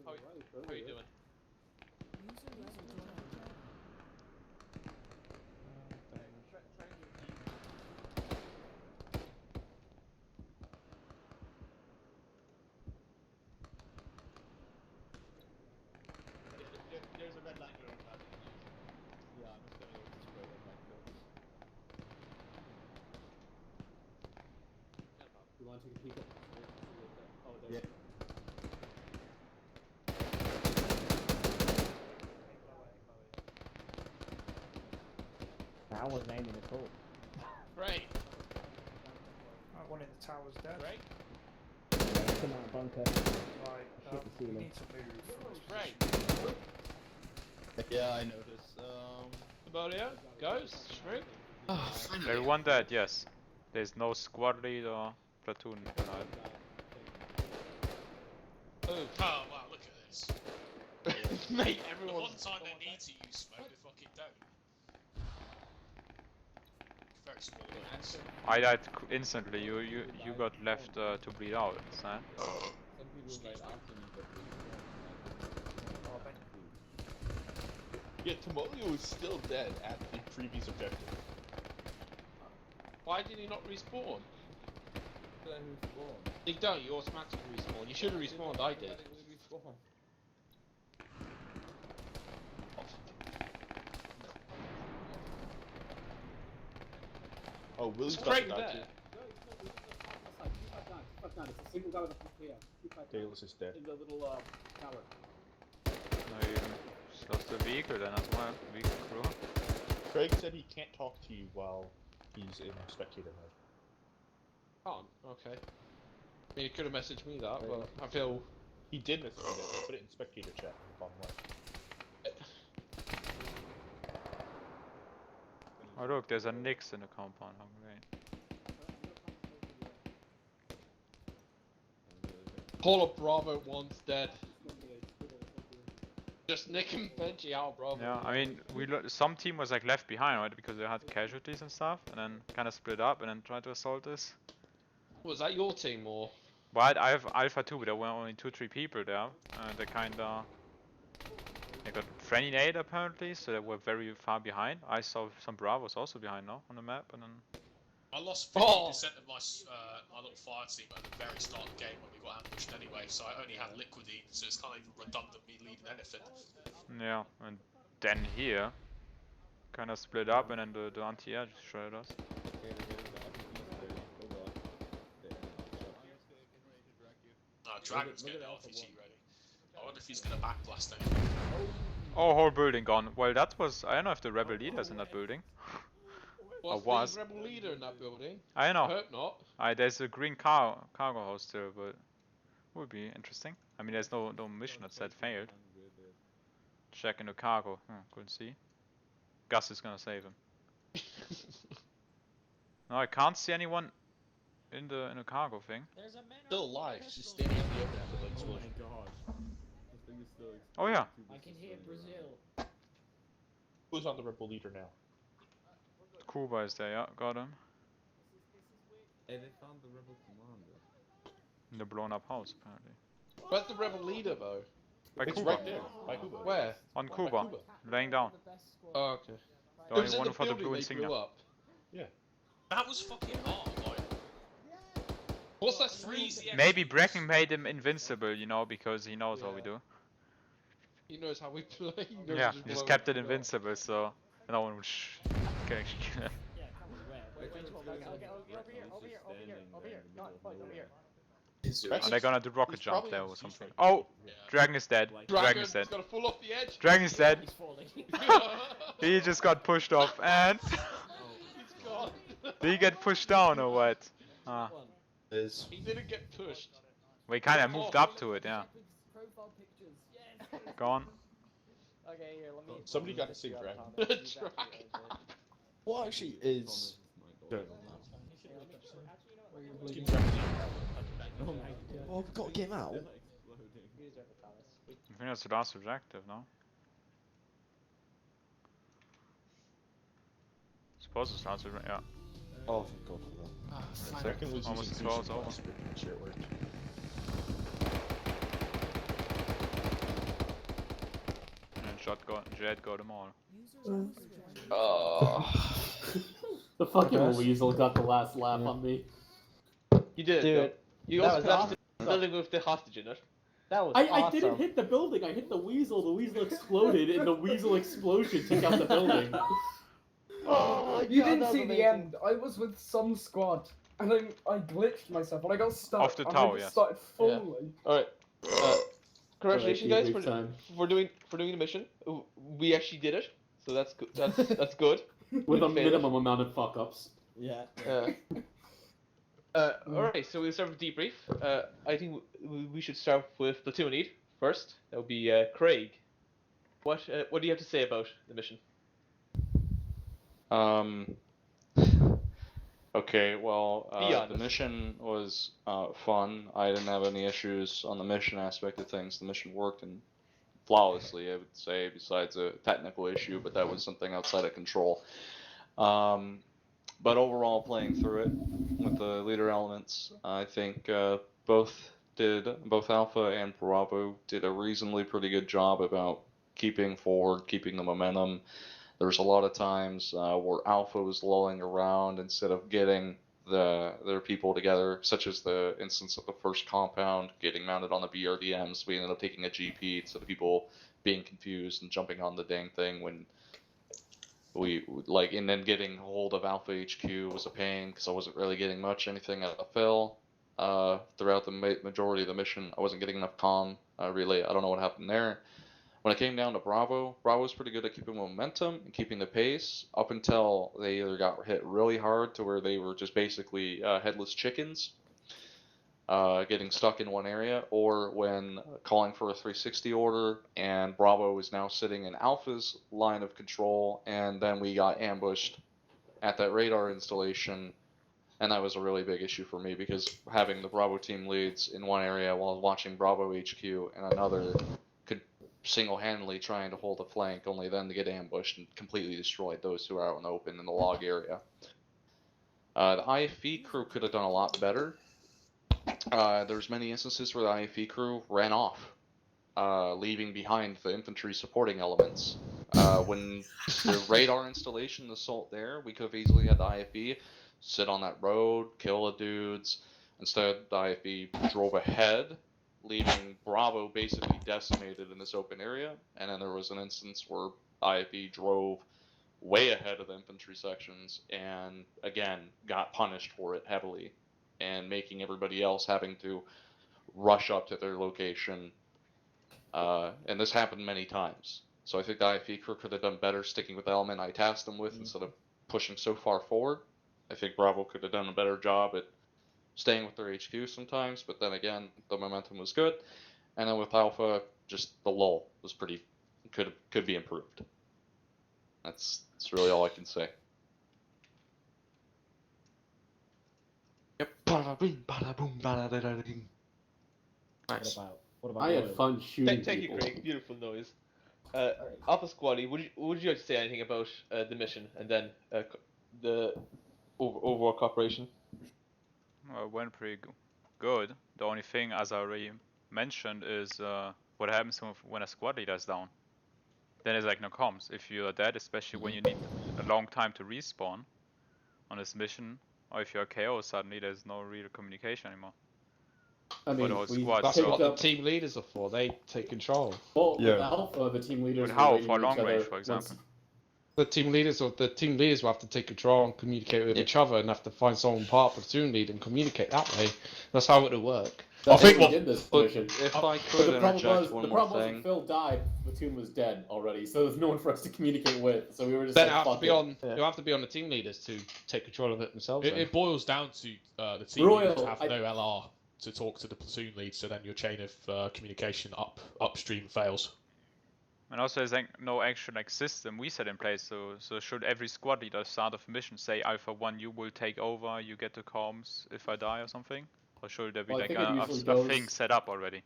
How are you doing? There's a red line going on. Yeah, I'm just gonna go to spray that back though. You want to take a peek at the oh, Yeah. I was naming the code. Right. One in the tower's dead. Right. Come on, bunker. Right, Hit the we ceiling. need to move. Right. Yeah, I noticed. Sabolio, Ghost, Shrimp. Oh, everyone dead. Yes. There's no squad lead or platoon tonight. Oh wow, look at this. Mate, The everyone. one time they need to use smoke, they fucking don't. Very small ones. I died instantly. You got left to bleed out. Understand? Some people died after me, but Yeah, Tomolio is still dead at the previous objective. Why did he not respawn? did I respawn? You don't, you automatically respawn. You should have respawned, I did. Respawn. Oh, Willie's It's about to right die there. too. It's a single guy with a PPM. Dallas is dead. In the little tower. No, you lost the vehicle then as well. Vehicle crew. Craig said he can't talk to you while he's in spectator mode. Oh, okay. I mean, you could have messaged me that, but I feel... He did message me that, I put it in spectator chat in the bottom left. Oh look, there's a Nix in the compound. How great. Paul of Bravo 1's dead. Just Nick and Benji out, Bravo. Yeah, I mean, some team was like left behind, right? Because they had casualties and stuff, and then kind of split up and then tried to assault this. Was that your team or? But I have Alpha 2, but there were only 2-3 people there. They kinda... They got friendly nade apparently, so they were very far behind. I saw some Bravos also behind now on the map, and then... I lost 50% of my my little fire team at the very start of the game when we got ambushed anyway, so I only had liquidine, so it's kind of redundant me leading anything. Yeah, and then here, kind of split up, and then the anti-air just shredded us. Dragon's getting the RPG ready. I wonder if he's gonna backblast anything. Oh, whole building gone. Well, that was... I don't know if the rebel leader's in that building. Was the rebel leader in that building? I don't know. I hope not. There's a green cargo house still, but would be interesting. I mean, there's no mission that said failed. Check in the cargo. Couldn't see. Gus is gonna save him. No, I can't see anyone in the cargo thing. Still alive, just standing out in the open after the explosion. Oh my god. This thing is still Oh yeah. I can hear Brazil. Who's on the rebel leader now? Kuba is there, yeah, got him. Hey, they found the rebel commander. In the blown up house, apparently. Where's the rebel leader though? By It's Kuba. right there, by Kuba. Where? On Kuba. Laying down. Oh, okay. The only one for the blue insignia. Yeah. That was fucking hard, like. What's that Freezy? Maybe Brecken made him invincible, you know, because he knows what we do. He knows how we play. He knows Yeah, just he just blow kept up. it invincible, so... No one would can actually kill him. Yeah, come on, wait, okay, over here. No, boys, over here. Are they gonna do rocket jump there or something? right Oh! Dragon is dead. Dragon is dead. Dragon's gonna fall off the edge. Dragon is dead. He's falling. He just got pushed off and... He's gone. Did he get pushed down or what? Ah. He didn't get pushed. We kinda moved up to it, yeah. Profile pictures, yes. Go on. Okay, here, let me. Somebody got to see Dragon. What actually is going on now? Oh, we've got to get him out. I think that's the last objective, no? Suppose it's last objective, yeah. Oh, thank God for that. I reckon was Almost using 12 over. Shit worked. And Jed got them all. The fucking weasel got the last laugh on me. You did, Dude, You that also was collapsed the building with the hostage in it. That was I awesome. didn't hit the building, I hit the weasel exploded, and the weasel explosion took out the building. Oh my you didn't see the end. I was with some squad, and I glitched myself, and I got stuck. Off the and tower, I just yes. started falling. Alright. Congratulations, guys, big time. for doing the mission. We actually did it, so that's good. That's good. With a Failed. minimum amount of fuck ups. Yeah. Alright, so we'll start with debrief. I think we should start with platoon lead first. That would be Craig. What do you have to say about the mission? Okay, well, Be the honest. mission was fun. I didn't have any issues on the mission aspect of things. The mission worked and flawlessly, I would say, besides a technical issue, but that was something outside of control. But overall, playing through it with the leader elements, I think both Alpha and Bravo did a reasonably pretty good job about keeping forward, keeping the momentum. There was a lot of times where Alpha was lulling around instead of getting their people together, such as the instance of the first compound getting mounted on the BRDMs. We ended up taking a GP instead of people being confused and jumping on the dang thing when and then getting hold of Alpha HQ was a pain because I wasn't really getting anything out of Phil. Throughout the majority of the mission, I wasn't getting enough comm relay. I don't know what happened there. When it came down to Bravo was pretty good at keeping momentum and keeping the pace up until they either got hit really hard to where they were just basically headless chickens, getting stuck in one area, or when calling for a 360 order and Bravo was now sitting in Alpha's line of control, and then we got ambushed at that radar installation, and that was a really big issue for me because having the Bravo team leads in one area while watching Bravo HQ in another could single-handedly trying to hold a flank, only then to get ambushed and completely destroyed those who are out in the open in the log area. The IFE crew could have done a lot better. There's many instances where the IFE crew ran off, leaving behind the infantry supporting elements. When the radar installation assault there, we could have easily had the IFE sit on that road, kill the dudes. Instead, the IFE drove ahead, leaving Bravo basically decimated in this open area. And then there was an instance where IFE drove way ahead of the infantry sections and, again, got punished for it heavily, and making everybody else having to rush up to their location. And this happened many times. So I think the IFE crew could have done better sticking with the element I tasked them with instead of pushing so far forward. I think Bravo could have done a better job at staying with their HQ sometimes, but then again, the momentum was good. And then with Alpha, just the lull was could be improved. That's really all I can say. Yep. Bada boom, bada boom, bada da da ding. Nice. What about I had fun shooting Thank you, people. Craig. Beautiful noise. Alpha Squaddy, would you like to say anything about the mission and then the overall cooperation? Well, it went pretty good. The only thing, as I already mentioned, is what happens when a squad leader is down. Then there's like no comms. If you are dead, especially when you need a long time to respawn on this mission, or if you're KO, suddenly there's no real communication anymore. I mean, the whole we squad. That's So what the team leaders are for. They take control. Well, with Alpha, the team leaders With were how waiting for to long each range, other for example? the team leaders will have to take control and communicate with each other, and have to find someone part of the platoon lead and communicate that way. That's how it would work. I think we did this but mission. if I But could the problem interject was, one the more problem was thing. that Phil died, the platoon was dead already, so there's no one for us to communicate with. So we were just Then like, it have to fuck be it. on. You'll have to be on the team leaders to take control of it themselves. It, then. it boils down to the team Royal, leaders have no LR to talk to the platoon lead, so then your chain of communication upstream fails. And also, there's like no actual like system we set in place. So should every squad leader start of a mission say Alpha 1, you will take over, you get the comms if I die or something, or should there be Well, I like think it usually a goes- thing set up already?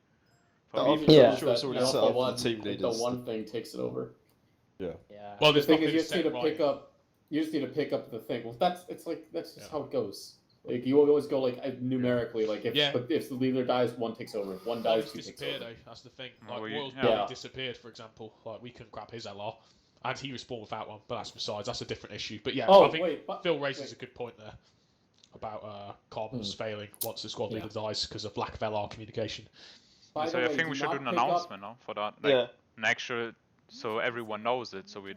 Yeah, sure it's already that set Alpha up for one, the team the leaders. one thing takes it over. Yeah. Well, the there's thing is, nothing you just need set to right. pick up. You just need to pick up the thing. Well, that's just how it goes. Like you always go like numerically. Like if if the leader dies, one takes over. If one dies, Royals two takes disappear over. though. That's the thing. Oh, Like you- Royals yeah. body Yeah. disappeared, for example. Like we couldn't grab his LR, and he respawned without one. But that's besides. That's a different issue. But yeah, Oh, I think wait, but- Phil raises wait. a good point there about comms failing once the squad leader dies because of lack of LR communication. By So the I way, think do we should do not an pick up- announcement now for that, like Yeah. an actual, so everyone knows it, so it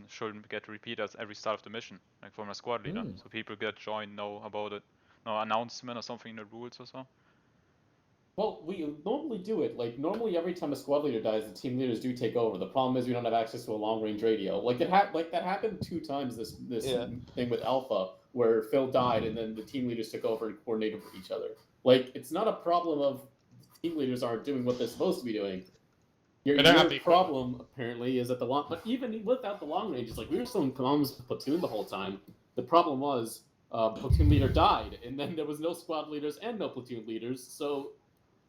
shouldn't get repeated at every start of the mission, like from a squad leader, so people get joined, know about it, no announcement or something in the rules or so. Well, we normally do it. Like normally, every time a squad leader dies, the team leaders do take over. The problem is we don't have access to a long range radio. Like that happened 2 times this thing with Alpha, where Phil died and then the team leaders took over and coordinated with each other. Like it's not a problem of team leaders aren't doing what they're supposed to be doing. Your They don't have the problem apparently is that the long, but even without the long range, it's like we were still in comms with platoon the whole time. The problem was platoon leader died, and then there was no squad leaders and no platoon leaders. So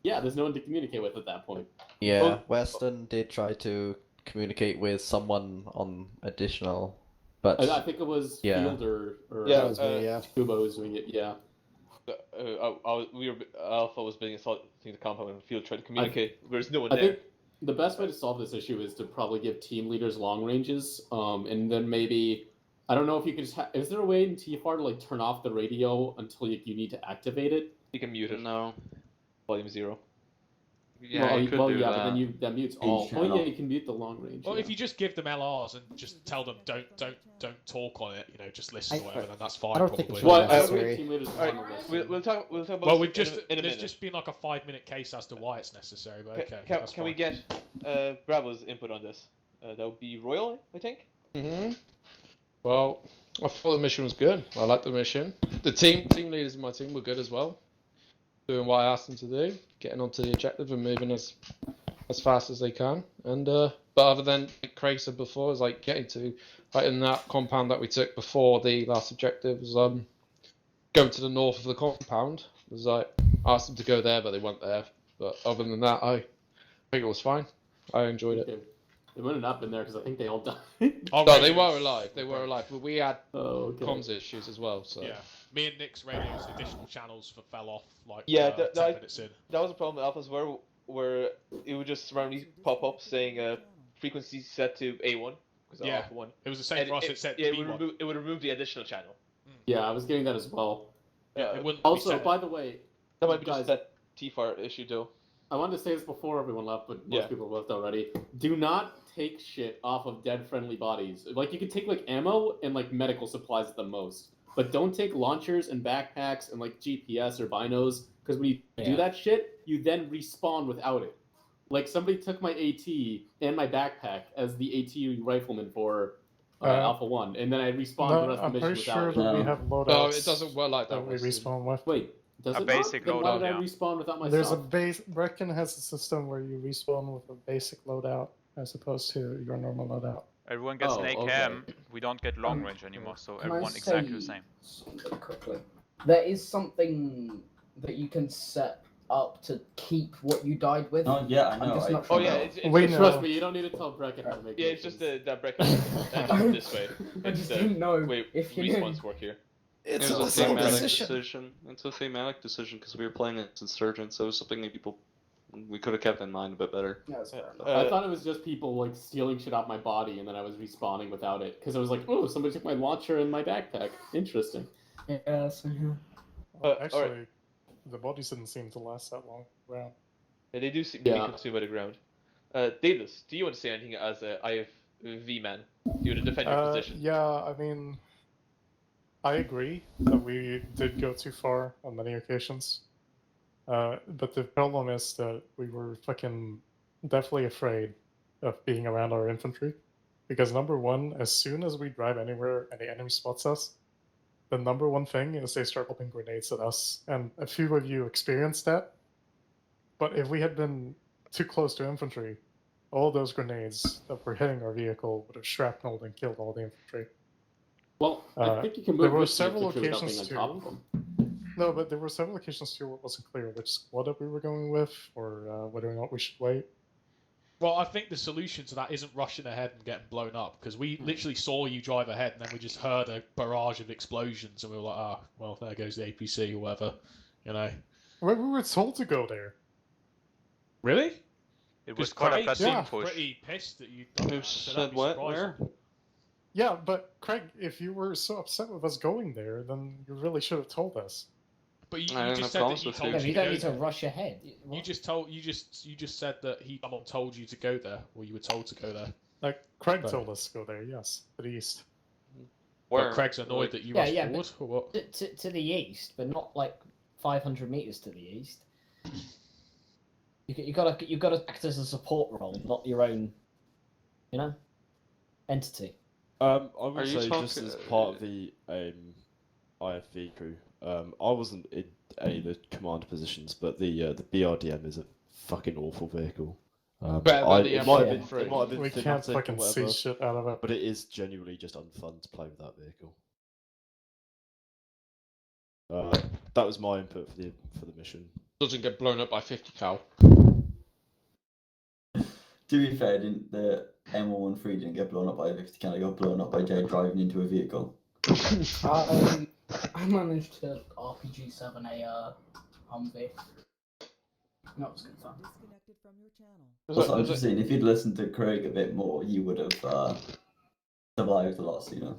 yeah, there's no one to communicate with at that point. Yeah, Western did try to communicate with someone on additional, but I think it was Yeah. Fielder or Yeah, that was me, yeah. Kubo who was doing it. Yeah. Alpha was being assaulted the compound and Field tried to communicate. There's no one I there. think the best way to solve this issue is to probably give team leaders long ranges, and then maybe I don't know if you could just. Is there a way in TFR to like turn off the radio until you need to activate it? You can mute it. No. Volume 0. Yeah, you could do yeah, that. but then that mutes all. Oh yeah, you can mute the long range. Well, yeah. if you just give them LRs and just tell them don't talk on it, just listen or whatever, then that's fine. I don't probably. think it's really necessary. Team leaders Alright, want to listen. we'll talk about Well, this we've just in a there's minute. just been like a 5-minute case as to why it's necessary, but okay. Can that's we fine. get Bravo's input on this? That would be Royal, I think. Well, I thought the mission was good. I liked the mission. The team leaders in my team were good as well, doing what I asked them to do, getting onto the objective and moving as fast as they can. And but other than like Craig said before, is like getting to right in that compound that we took before the last objective was going to the north of the compound. It was like I asked them to go there, but they weren't there. But other than that, I think it was fine. I enjoyed it. They wouldn't have been there because I think they all died. I'll No, raise they it. were alive. They were alive, but we had okay. comms issues as well. So Yeah, me and Nick's radios additional channels fell off like Yeah, 10 minutes in. that was a problem with Alphas where it would just randomly pop up saying frequency set to A1 because Yeah, Alpha 1. it was the same for us. It said it B1. would remove the additional channel. Yeah, I was getting that as well. Yeah, it wouldn't. Also, be by the way, That might be guys, just that T-far issue though. I wanted to say this before everyone left, but most Yeah. people have left already. Do not take shit off of dead friendly bodies. Like you can take like ammo and like medical supplies at the most, but don't take launchers and backpacks and like GPS or binos because when you do that shit, you then respawn without it. Like somebody took my AT and my backpack as the AT rifleman for Alpha 1, and then I respawned the rest of the mission I'm pretty sure without that it. we have loadouts. No, it doesn't work like that. we respawn with. Wait, does A it basic not? Then why loadout, did I yeah. respawn without my There's a stuff? base. Brecken has a system where you respawn with a basic loadout as opposed to your normal loadout. Everyone gets an Oh, AKM, we don't get long range anymore, so Can I everyone exactly the say same. something quickly? There is something that you can set up to keep what you died with. Oh, yeah, I know. I'm just not Oh sure yeah, how. it's Trust me, you don't need to tell Brecken how to make yeah, it's missions. just that Brecken this way. I just didn't know Wait, if you knew. respawns work here. It was a thematic decision. It's a thematic decision because we were playing as insurgents, so it was something that we could have kept in mind a bit better. Yeah, that's fair enough. I thought it was just people like stealing shit off my body, and then I was respawning without it because I was like, "Oh, somebody took my launcher and my backpack. Interesting." Yeah, so Well, actually, alright. the bodies didn't seem to last that long around. Yeah, they do seem to be consumed by the ground. Daedalus, do you want to say anything as V-man. You would defend your position. Yeah, I mean, I agree that we did go too far on many occasions. But the problem is that we were fucking definitely afraid of being around our infantry. Because number one, as soon as we drive anywhere and the enemy spots us, the number one thing is they start popping grenades at us. And a few of you experienced that. But if we had been too close to infantry, all those grenades that were hitting our vehicle would have shrapnelled and killed all the infantry. Well, I think you can there move were with the several infantry without occasions being on top too. of them. No, but there were several occasions too where it wasn't clear which squad up we were going with, or whether or not we should wait. Well, I think the solution to that isn't rushing ahead and getting blown up, because we literally saw you drive ahead and then we just heard a barrage of explosions and we were like, ah, well, there goes the APC or whatever, you know. We were told to go there. Really? It was Because quite a Craig platoon seemed push. pretty pissed that you'd done Who that, so that'd said be what? surprising. Where? Yeah, but Craig, if you were so upset with us going there, then you really should have told us. But you, I you don't just have said that problems he with told you. you Yeah, to you go don't need to there. rush ahead. You just said that someone told you to go there, or you were told to go there. Like Craig Right. told us to go there. Yes, to the east. But Where? Craig's annoyed Like- that you Yeah, rushed yeah, forward, or what? To the east, but not like 500 meters to the east. You gotta act as a support role, not your own, entity. I Are would you say talking- just as part of the IFV crew, I wasn't in any of the command positions, but the BRDM is a fucking awful vehicle. Better than the it might have been, M43. it might have been We can't thematic or fucking see whatever, shit out of it. but it is genuinely just unfun to play with that vehicle. That was my input for the mission. Doesn't get blown up by 50 cal. To be fair, the M113 didn't get blown up by a 50 cal, it got blown up by Jay driving into a vehicle. I managed to RPG-7 a Humvee. That was good fun. Also, I'm just saying, if you'd listened to Craig a bit more, you would have survived the loss, you know.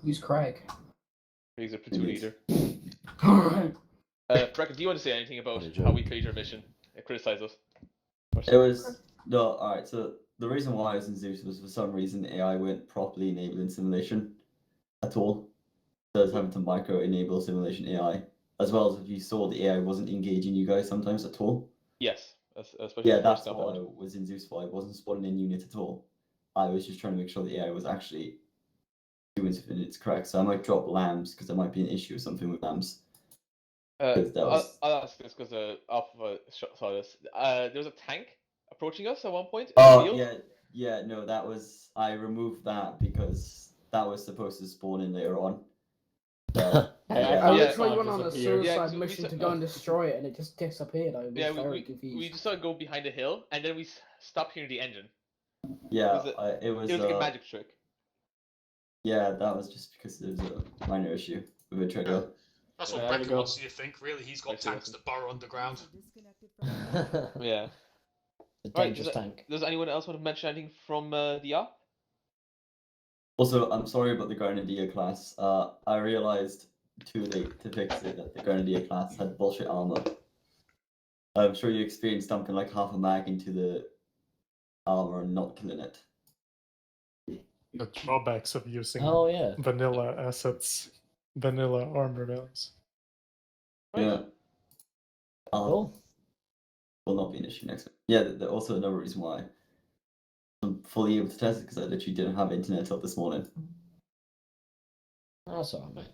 Who's Craig? He's a platoon Idiot. leader. Alright. Bracken, do you want to say anything about how we played your mission? Criticize us. It was no, alright, so the reason why I was in Zeus was for some reason the AI weren't properly enabled in simulation at all. So I was having to micro enable simulation AI. As well as if you saw the AI wasn't engaging you guys sometimes at all. Yes, especially Yeah, the that's first what I compound. was in Zeus for. I wasn't spawning in unit at all. I was just trying to make sure the AI was actually doing something it's correct. So I might drop lambs because there might be an issue or something with lambs. I'll ask this because Alpha saw this. There was a tank approaching us at one point. In the Oh field. yeah, no, that was I removed that because that was supposed to spawn in later on. So, I literally went on a disappeared. Yeah, suicide 'cause we mission said- to go and destroy it, and it just disappeared. I was very confused. we just saw it go behind the hill, and then we stopped hearing the engine. yeah, It was it was like a magic trick. Yeah, that was just because there was a minor issue with a trigger. That's Yeah, what there you Brecken go. wants you to think. Really, he's got tanks that burrow underground. Yeah. A Alright, dangerous tank. Does anyone else want to mention anything from the op? Also, I'm sorry about the Grenadier class. I realized too late to fix it that the Grenadier class had bullshit armor. I'm sure you experienced dumping like half a mag into the armor and not killing it. The drawbacks of using Oh, yeah. vanilla assets, vanilla armor values. Yeah. Will not be an issue next week. Yeah, also another reason why I'm fully able to test it because I literally didn't have internet till this morning. That's alright, mate.